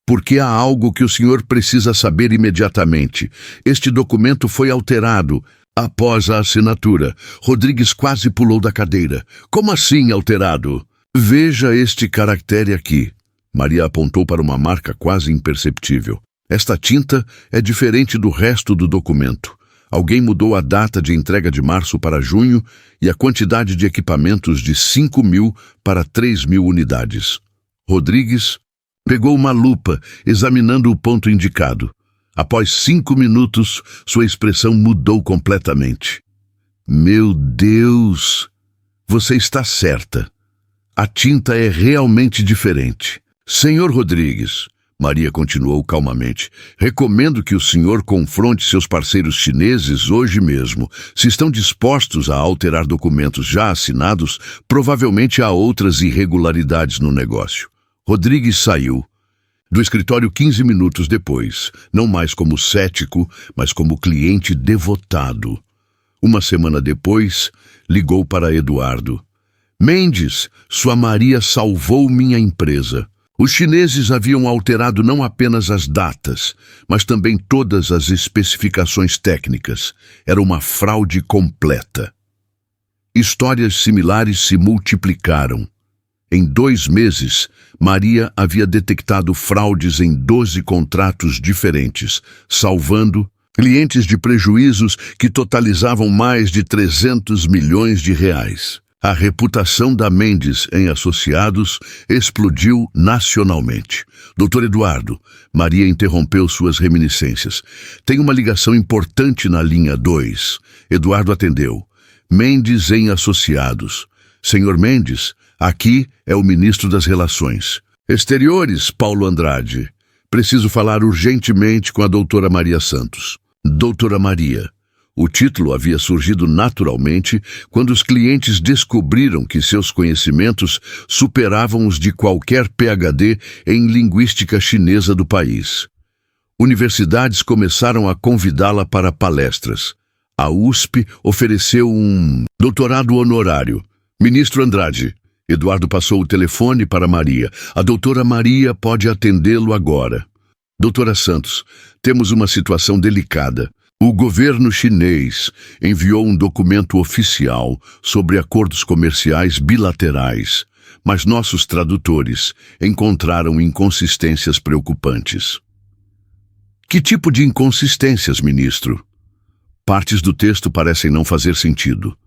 Porque há algo que o senhor precisa saber imediatamente. Este documento foi alterado após a assinatura. Rodrigues quase pulou da cadeira. Como assim alterado? Veja este caractere aqui. Maria apontou para uma marca quase imperceptível. Esta tinta é diferente do resto do documento. Alguém mudou a data de entrega de março para junho e a quantidade de equipamentos de 5.000 para 3.000 unidades. Rodrigues pegou uma lupa, examinando o ponto indicado. Após 5 minutos, sua expressão mudou completamente. Meu Deus! Você está certa. A tinta é realmente diferente. Senhor Rodrigues, Maria continuou calmamente, recomendo que o senhor confronte seus parceiros chineses hoje mesmo. Se estão dispostos a alterar documentos já assinados, provavelmente há outras irregularidades no negócio. Rodrigues saiu do escritório 15 minutos depois, não mais como cético, mas como cliente devotado. Uma semana depois, ligou para Eduardo. Mendes, sua Maria salvou minha empresa. Os chineses haviam alterado não apenas as datas, mas também todas as especificações técnicas. Era uma fraude completa. Histórias similares se multiplicaram. Em 2 meses, Maria havia detectado fraudes em 12 contratos diferentes, salvando clientes de prejuízos que totalizavam mais de 300 milhões de reais. A reputação da Mendes em Associados explodiu nacionalmente. Doutor Eduardo, Maria interrompeu suas reminiscências. Tem uma ligação importante na linha 2. Eduardo atendeu. Mendes em Associados. Senhor Mendes, aqui é o ministro das Relações Exteriores, Paulo Andrade. Preciso falar urgentemente com a doutora Maria Santos. Doutora Maria. O título havia surgido naturalmente quando os clientes descobriram que seus conhecimentos superavam os de qualquer PhD em linguística chinesa do país. Universidades começaram a convidá-la para palestras. A USP ofereceu um doutorado honorário. Ministro Andrade. Eduardo passou o telefone para Maria. A doutora Maria pode atendê-lo agora. Doutora Santos, temos uma situação delicada. O governo chinês enviou um documento oficial sobre acordos comerciais bilaterais, mas nossos tradutores encontraram inconsistências preocupantes. Que tipo de inconsistências, ministro? Partes do texto parecem não fazer sentido.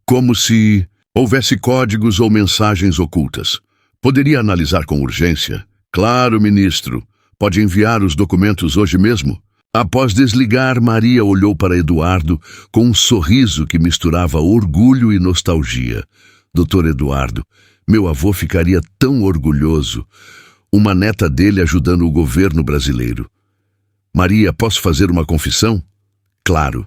Como se houvesse códigos ou mensagens ocultas. Poderia analisar com urgência? Claro, ministro. Pode enviar os documentos hoje mesmo? Após desligar, Maria olhou para Eduardo com um sorriso que misturava orgulho e nostalgia. Doutor Eduardo, meu avô ficaria tão orgulhoso. Uma neta dele ajudando o governo brasileiro. Maria, posso fazer uma confissão? Claro.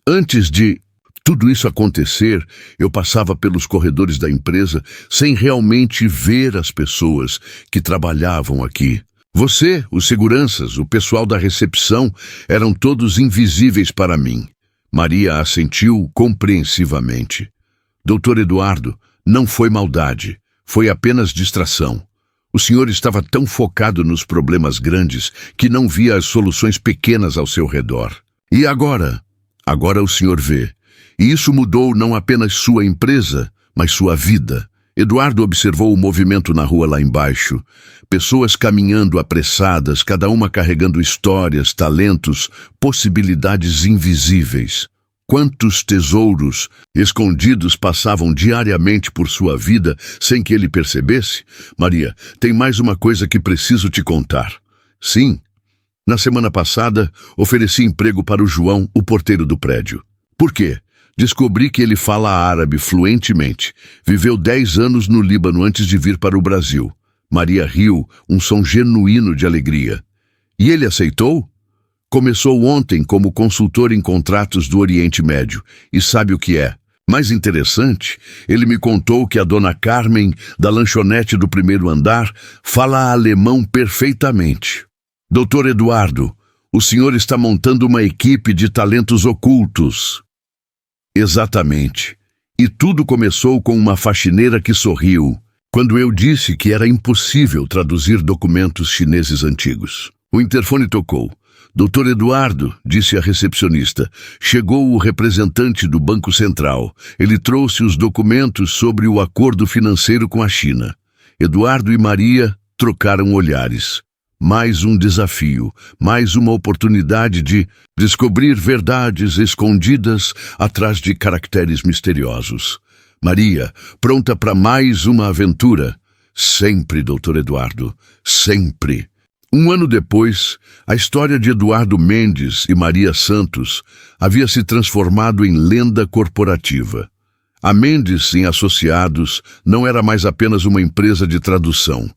Antes de tudo isso acontecer, eu passava pelos corredores da empresa sem realmente ver as pessoas que trabalhavam aqui. Você, os seguranças, o pessoal da recepção, eram todos invisíveis para mim. Maria assentiu compreensivamente. Doutor Eduardo, não foi maldade, foi apenas distração. O senhor estava tão focado nos problemas grandes que não via as soluções pequenas ao seu redor. E agora? Agora o senhor vê. E isso mudou não apenas sua empresa, mas sua vida. Eduardo observou o movimento na rua lá embaixo. Pessoas caminhando apressadas, cada uma carregando histórias, talentos, possibilidades invisíveis. Quantos tesouros escondidos passavam diariamente por sua vida sem que ele percebesse? Maria, tem mais uma coisa que preciso te contar. Sim, na semana passada ofereci emprego para o João, o porteiro do prédio. Por quê? Descobri que ele fala árabe fluentemente. Viveu 10 anos no Líbano antes de vir para o Brasil. Maria riu, um som genuíno de alegria. E ele aceitou? Começou ontem como consultor em contratos do Oriente Médio. E sabe o que é? Mais interessante, ele me contou que a dona Carmen, da lanchonete do primeiro andar, fala alemão perfeitamente. Doutor Eduardo, o senhor está montando uma equipe de talentos ocultos. Exatamente. E tudo começou com uma faxineira que sorriu, quando eu disse que era impossível traduzir documentos chineses antigos. O interfone tocou. Doutor Eduardo, disse a recepcionista, chegou o representante do Banco Central. Ele trouxe os documentos sobre o acordo financeiro com a China. Eduardo e Maria trocaram olhares. Mais um desafio, mais uma oportunidade de descobrir verdades escondidas atrás de caracteres misteriosos. Maria, pronta para mais uma aventura? Sempre, doutor Eduardo, sempre. Um ano depois, a história de Eduardo Mendes e Maria Santos havia se transformado em lenda corporativa. A Mendes em Associados não era mais apenas uma empresa de tradução.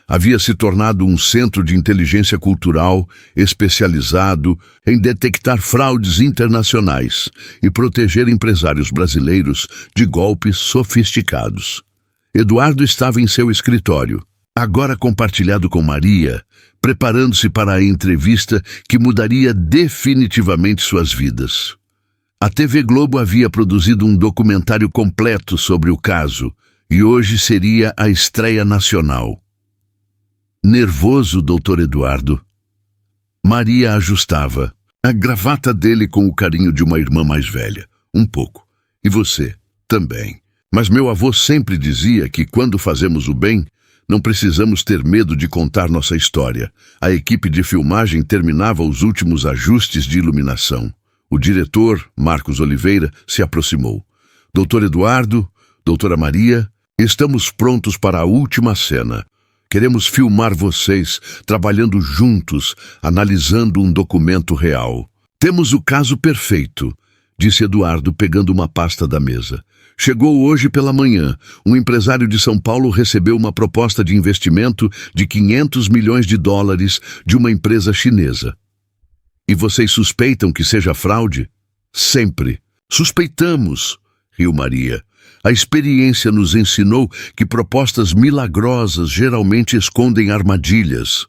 Havia se tornado um centro de inteligência cultural especializado em detectar fraudes internacionais e proteger empresários brasileiros de golpes sofisticados. Eduardo estava em seu escritório, agora compartilhado com Maria, preparando-se para a entrevista que mudaria definitivamente suas vidas. A TV Globo havia produzido um documentário completo sobre o caso e hoje seria a estreia nacional. Nervoso, doutor Eduardo. Maria ajustava a gravata dele com o carinho de uma irmã mais velha. Um pouco. E você? Também. Mas meu avô sempre dizia que quando fazemos o bem, não precisamos ter medo de contar nossa história. A equipe de filmagem terminava os últimos ajustes de iluminação. O diretor, Marcos Oliveira, se aproximou. Doutor Eduardo, Doutora Maria, estamos prontos para a última cena. Queremos filmar vocês trabalhando juntos, analisando um documento real. Temos o caso perfeito, disse Eduardo, pegando uma pasta da mesa. Chegou hoje pela manhã. Um empresário de São Paulo recebeu uma proposta de investimento de 500 milhões de dólares de uma empresa chinesa. E vocês suspeitam que seja fraude? Sempre. Suspeitamos, riu Maria. A experiência nos ensinou que propostas milagrosas geralmente escondem armadilhas.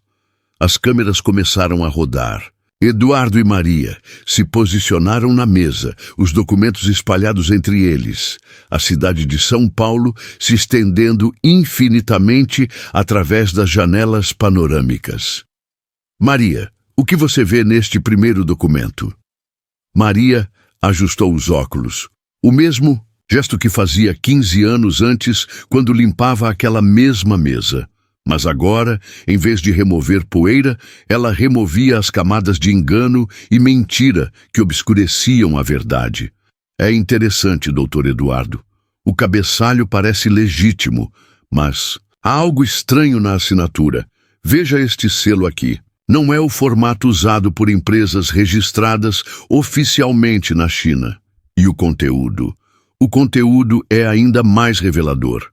As câmeras começaram a rodar. Eduardo e Maria se posicionaram na mesa, os documentos espalhados entre eles. A cidade de São Paulo se estendendo infinitamente através das janelas panorâmicas. Maria, o que você vê neste primeiro documento? Maria ajustou os óculos. O mesmo gesto que fazia 15 anos antes, quando limpava aquela mesma mesa. Mas agora, em vez de remover poeira, ela removia as camadas de engano e mentira que obscureciam a verdade. É interessante, doutor Eduardo. O cabeçalho parece legítimo, mas há algo estranho na assinatura. Veja este selo aqui. Não é o formato usado por empresas registradas oficialmente na China. E o conteúdo? O conteúdo é ainda mais revelador.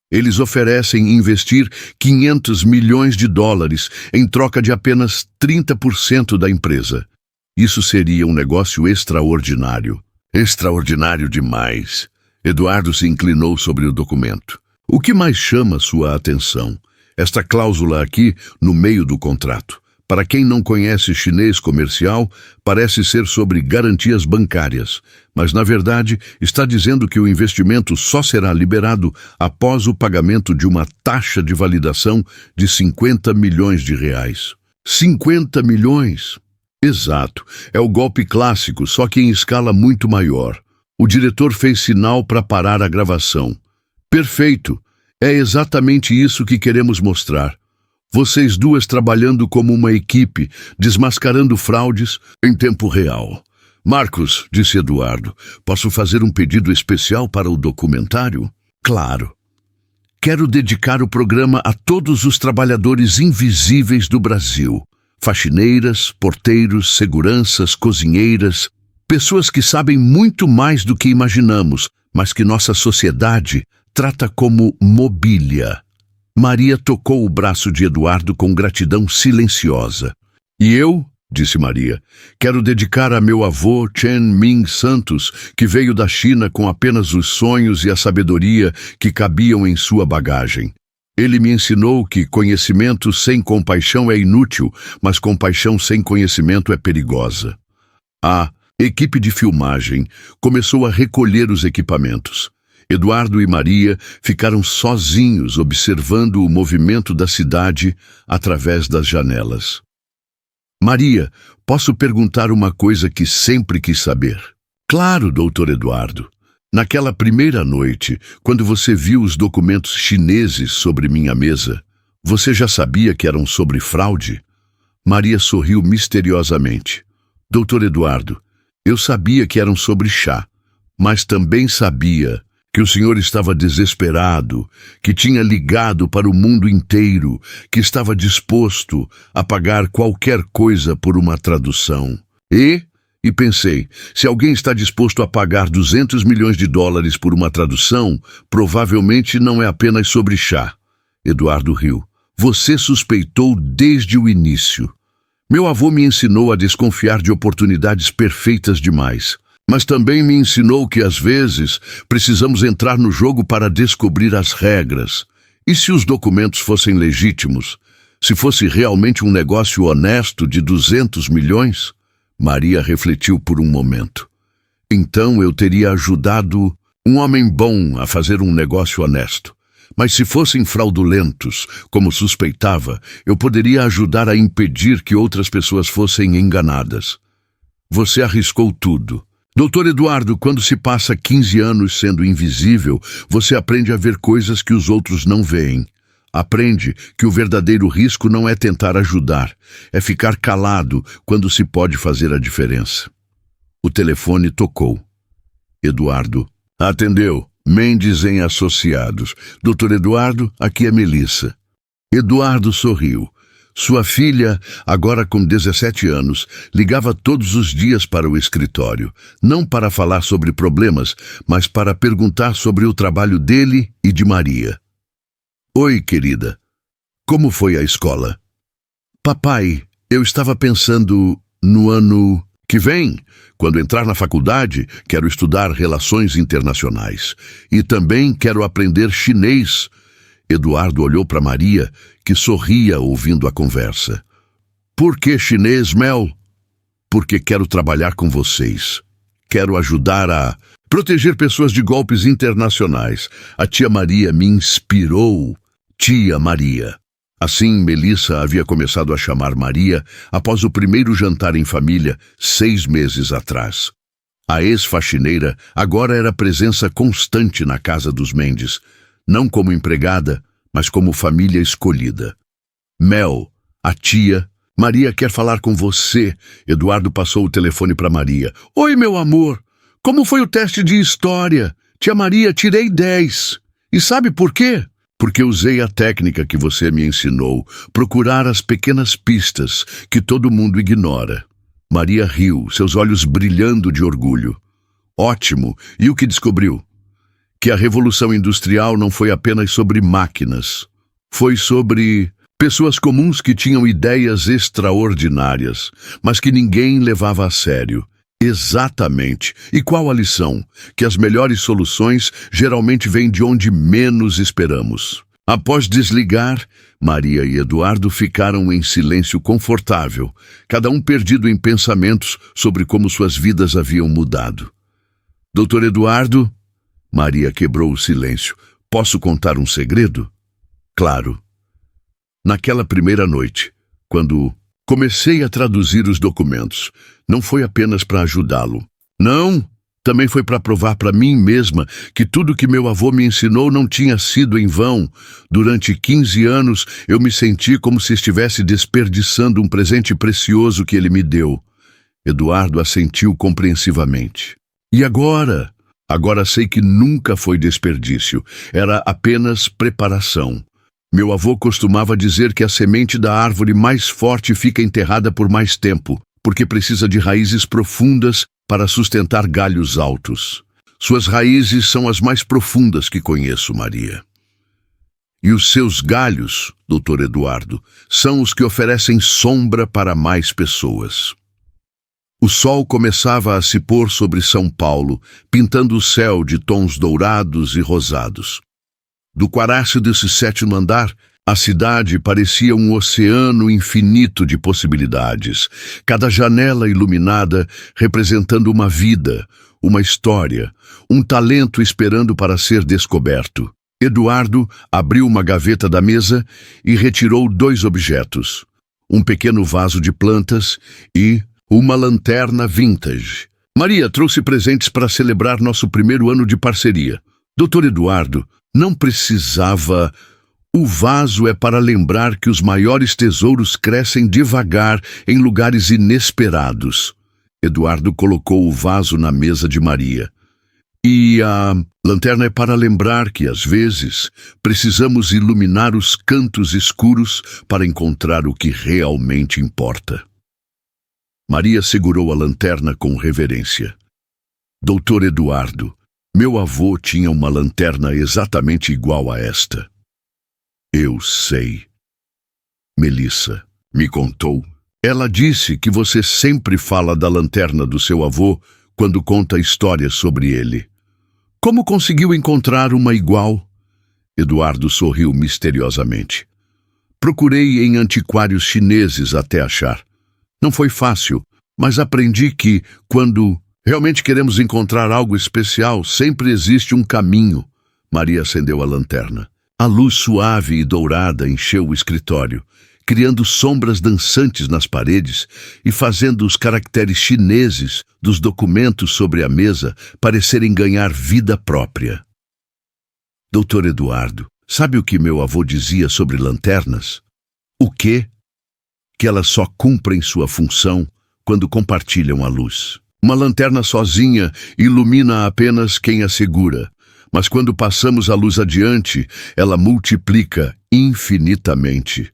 Eles oferecem investir 500 milhões de dólares em troca de apenas 30% da empresa. Isso seria um negócio extraordinário. Extraordinário demais. Eduardo se inclinou sobre o documento. O que mais chama sua atenção? Esta cláusula aqui, no meio do contrato. Para quem não conhece chinês comercial, parece ser sobre garantias bancárias, mas na verdade está dizendo que o investimento só será liberado após o pagamento de uma taxa de validação de 50 milhões de reais. 50 milhões? Exato, é o golpe clássico, só que em escala muito maior. O diretor fez sinal para parar a gravação. Perfeito, é exatamente isso que queremos mostrar. Vocês duas trabalhando como uma equipe, desmascarando fraudes em tempo real. Marcos, disse Eduardo, posso fazer um pedido especial para o documentário? Claro. Quero dedicar o programa a todos os trabalhadores invisíveis do Brasil. Faxineiras, porteiros, seguranças, cozinheiras, pessoas que sabem muito mais do que imaginamos, mas que nossa sociedade trata como mobília. Maria tocou o braço de Eduardo com gratidão silenciosa. E eu, disse Maria, quero dedicar a meu avô Chen Ming Santos, que veio da China com apenas os sonhos e a sabedoria que cabiam em sua bagagem. Ele me ensinou que conhecimento sem compaixão é inútil, mas compaixão sem conhecimento é perigosa. A equipe de filmagem começou a recolher os equipamentos. Eduardo e Maria ficaram sozinhos observando o movimento da cidade através das janelas. Maria, posso perguntar uma coisa que sempre quis saber? Claro, doutor Eduardo. Naquela primeira noite, quando você viu os documentos chineses sobre minha mesa, você já sabia que eram sobre fraude? Maria sorriu misteriosamente. Doutor Eduardo, eu sabia que eram sobre chá, mas também sabia que o senhor estava desesperado, que tinha ligado para o mundo inteiro, que estava disposto a pagar qualquer coisa por uma tradução. E pensei, se alguém está disposto a pagar 200 milhões de dólares por uma tradução, provavelmente não é apenas sobre chá. Eduardo riu. Você suspeitou desde o início. Meu avô me ensinou a desconfiar de oportunidades perfeitas demais. Mas também me ensinou que, às vezes, precisamos entrar no jogo para descobrir as regras. E se os documentos fossem legítimos? Se fosse realmente um negócio honesto de 200 milhões? Maria refletiu por um momento. Então eu teria ajudado um homem bom a fazer um negócio honesto. Mas se fossem fraudulentos, como suspeitava, eu poderia ajudar a impedir que outras pessoas fossem enganadas. Você arriscou tudo. Doutor Eduardo, quando se passa 15 anos sendo invisível, você aprende a ver coisas que os outros não veem. Aprende que o verdadeiro risco não é tentar ajudar, é ficar calado quando se pode fazer a diferença. O telefone tocou. Eduardo atendeu. Mendes em Associados. Doutor Eduardo, aqui é Melissa. Eduardo sorriu. Sua filha, agora com 17 anos, ligava todos os dias para o escritório, não para falar sobre problemas, mas para perguntar sobre o trabalho dele e de Maria. Oi, querida. Como foi a escola? Papai, eu estava pensando no ano que vem, quando entrar na faculdade, quero estudar relações internacionais. E também quero aprender chinês. Eduardo olhou para Maria, que sorria ouvindo a conversa. Por que chinês, Mel? Porque quero trabalhar com vocês. Quero ajudar a proteger pessoas de golpes internacionais. A tia Maria me inspirou. Tia Maria. Assim, Melissa havia começado a chamar Maria após o primeiro jantar em família, 6 meses atrás. A ex-faxineira agora era presença constante na casa dos Mendes, não como empregada, mas como família escolhida. Mel, a tia, Maria quer falar com você. Eduardo passou o telefone para Maria. Oi, meu amor. Como foi o teste de história? Tia Maria, tirei 10. E sabe por quê? Porque usei a técnica que você me ensinou, procurar as pequenas pistas que todo mundo ignora. Maria riu, seus olhos brilhando de orgulho. Ótimo! E o que descobriu? Que a Revolução Industrial não foi apenas sobre máquinas. Foi sobre pessoas comuns que tinham ideias extraordinárias, mas que ninguém levava a sério. Exatamente. E qual a lição? Que as melhores soluções geralmente vêm de onde menos esperamos. Após desligar, Maria e Eduardo ficaram em silêncio confortável, cada um perdido em pensamentos sobre como suas vidas haviam mudado. Doutor Eduardo? Maria quebrou o silêncio. Posso contar um segredo? Claro. Naquela primeira noite, quando comecei a traduzir os documentos, não foi apenas para ajudá-lo. Não, também foi para provar para mim mesma que tudo que meu avô me ensinou não tinha sido em vão. Durante 15 anos, eu me senti como se estivesse desperdiçando um presente precioso que ele me deu. Eduardo assentiu compreensivamente. E agora? Agora sei que nunca foi desperdício. Era apenas preparação. Meu avô costumava dizer que a semente da árvore mais forte fica enterrada por mais tempo, porque precisa de raízes profundas para sustentar galhos altos. Suas raízes são as mais profundas que conheço, Maria. E os seus galhos, doutor Eduardo, são os que oferecem sombra para mais pessoas. O sol começava a se pôr sobre São Paulo, pintando o céu de tons dourados e rosados. Do quarásio desse 7º andar, a cidade parecia um oceano infinito de possibilidades, cada janela iluminada representando uma vida, uma história, um talento esperando para ser descoberto. Eduardo abriu uma gaveta da mesa e retirou 2 objetos, um pequeno vaso de plantas e uma lanterna vintage. Maria trouxe presentes para celebrar nosso primeiro ano de parceria. Doutor Eduardo, não precisava. O vaso é para lembrar que os maiores tesouros crescem devagar em lugares inesperados. Eduardo colocou o vaso na mesa de Maria. E a lanterna é para lembrar que, às vezes, precisamos iluminar os cantos escuros para encontrar o que realmente importa. Maria segurou a lanterna com reverência. Doutor Eduardo, meu avô tinha uma lanterna exatamente igual a esta. Eu sei. Melissa me contou. Ela disse que você sempre fala da lanterna do seu avô quando conta histórias sobre ele. Como conseguiu encontrar uma igual? Eduardo sorriu misteriosamente. Procurei em antiquários chineses até achar. Não foi fácil, mas aprendi que, quando realmente queremos encontrar algo especial, sempre existe um caminho. Maria acendeu a lanterna. A luz suave e dourada encheu o escritório, criando sombras dançantes nas paredes e fazendo os caracteres chineses dos documentos sobre a mesa parecerem ganhar vida própria. Doutor Eduardo, sabe o que meu avô dizia sobre lanternas? O quê? Que elas só cumprem sua função quando compartilham a luz. Uma lanterna sozinha ilumina apenas quem a segura, Mas quando passamos a luz adiante, ela multiplica infinitamente.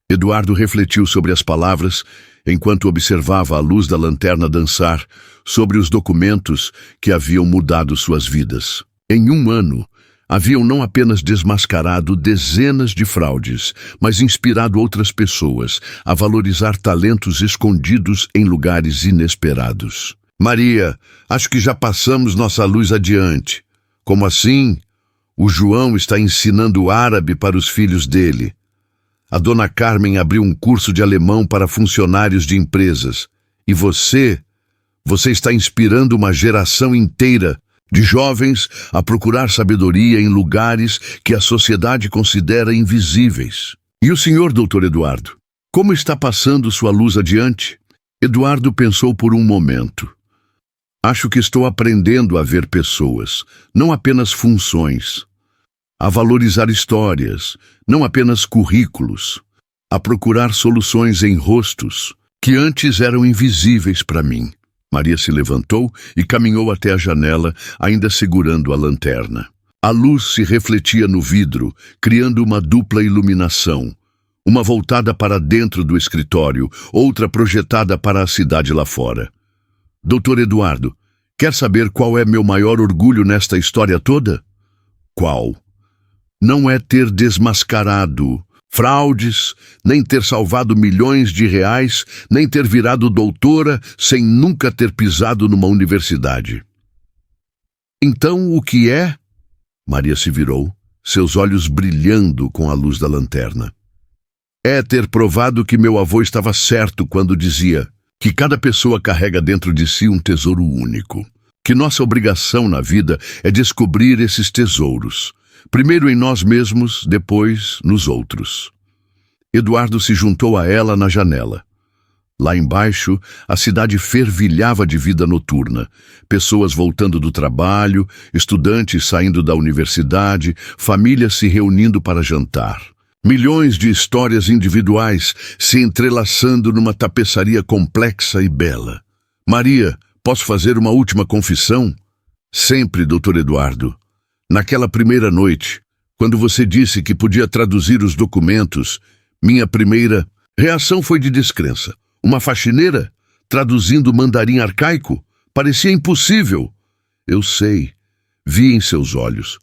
Eduardo refletiu sobre as palavras enquanto observava a luz da lanterna dançar sobre os documentos que haviam mudado suas vidas. Em um ano, haviam não apenas desmascarado dezenas de fraudes, mas inspirado outras pessoas a valorizar talentos escondidos em lugares inesperados. Maria, acho que já passamos nossa luz adiante. Como assim? O João está ensinando árabe para os filhos dele. A dona Carmen abriu um curso de alemão para funcionários de empresas. E você está inspirando uma geração inteira de jovens a procurar sabedoria em lugares que a sociedade considera invisíveis. E o senhor, doutor Eduardo, como está passando sua luz adiante? Eduardo pensou por um momento. Acho que estou aprendendo a ver pessoas, não apenas funções. A valorizar histórias, não apenas currículos. A procurar soluções em rostos que antes eram invisíveis para mim. Maria se levantou e caminhou até a janela, ainda segurando a lanterna. A luz se refletia no vidro, criando uma dupla iluminação. Uma voltada para dentro do escritório, outra projetada para a cidade lá fora. Doutor Eduardo, quer saber qual é meu maior orgulho nesta história toda? Qual? Não é ter desmascarado fraudes, nem ter salvado milhões de reais, nem ter virado doutora sem nunca ter pisado numa universidade. Então, o que é? Maria se virou, seus olhos brilhando com a luz da lanterna. É ter provado que meu avô estava certo quando dizia que cada pessoa carrega dentro de si um tesouro único. Que nossa obrigação na vida é descobrir esses tesouros. Primeiro em nós mesmos, depois nos outros. Eduardo se juntou a ela na janela. Lá embaixo, a cidade fervilhava de vida noturna. Pessoas voltando do trabalho, estudantes saindo da universidade, famílias se reunindo para jantar. Milhões de histórias individuais se entrelaçando numa tapeçaria complexa e bela. Maria, posso fazer uma última confissão? Sempre, doutor Eduardo. Naquela primeira noite, quando você disse que podia traduzir os documentos, minha primeira reação foi de descrença. Uma faxineira traduzindo mandarim arcaico? Parecia impossível. Eu sei, vi em seus olhos.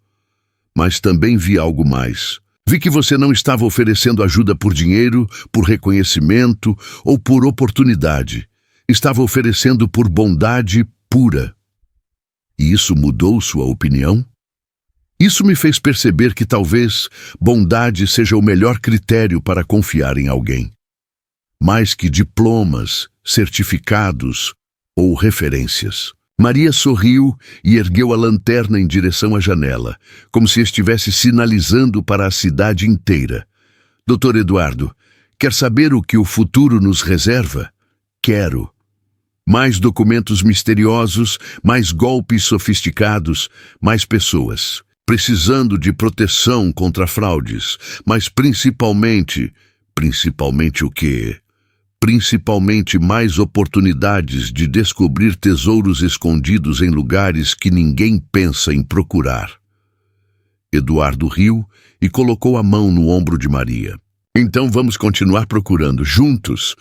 Mas também vi algo mais. Vi que você não estava oferecendo ajuda por dinheiro, por reconhecimento ou por oportunidade. Estava oferecendo por bondade pura. E isso mudou sua opinião? Isso me fez perceber que talvez bondade seja o melhor critério para confiar em alguém. Mais que diplomas, certificados ou referências. Maria sorriu e ergueu a lanterna em direção à janela, como se estivesse sinalizando para a cidade inteira. Doutor Eduardo, quer saber o que o futuro nos reserva? Quero. Mais documentos misteriosos, mais golpes sofisticados, mais pessoas precisando de proteção contra fraudes, mas principalmente o quê? Principalmente mais oportunidades de descobrir tesouros escondidos em lugares que ninguém pensa em procurar. Eduardo riu e colocou a mão no ombro de Maria. Então vamos continuar procurando, juntos,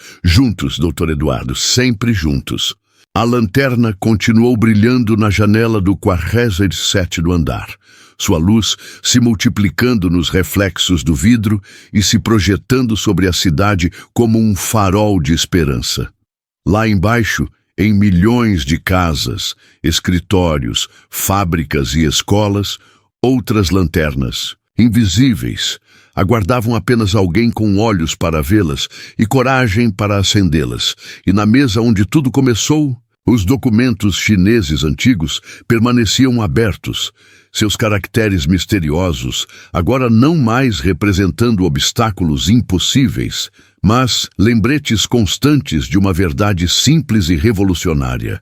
doutor Eduardo, sempre juntos. A lanterna continuou brilhando na janela do 47º andar, sua luz se multiplicando nos reflexos do vidro e se projetando sobre a cidade como um farol de esperança. Lá embaixo, em milhões de casas, escritórios, fábricas e escolas, outras lanternas, invisíveis, aguardavam apenas alguém com olhos para vê-las e coragem para acendê-las. E na mesa onde tudo começou, os documentos chineses antigos permaneciam abertos, seus caracteres misteriosos, agora não mais representando obstáculos impossíveis, mas lembretes constantes de uma verdade simples e revolucionária.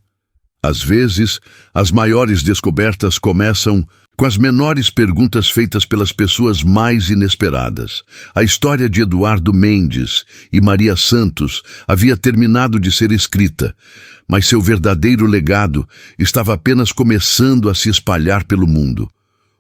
Às vezes, as maiores descobertas começam com as menores perguntas feitas pelas pessoas mais inesperadas. A história de Eduardo Mendes e Maria Santos havia terminado de ser escrita, mas seu verdadeiro legado estava apenas começando a se espalhar pelo mundo.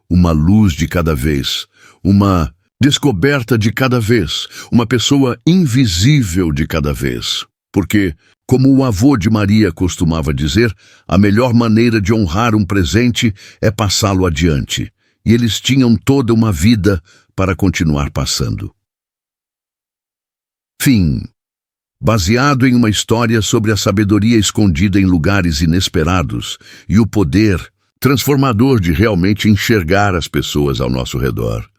uma luz de cada vez, uma descoberta de cada vez, uma pessoa invisível de cada vez. Porque, como o avô de Maria costumava dizer, a melhor maneira de honrar um presente é passá-lo adiante. E eles tinham toda uma vida para continuar passando. Fim. Baseado em uma história sobre a sabedoria escondida em lugares inesperados e o poder transformador de realmente enxergar as pessoas ao nosso redor.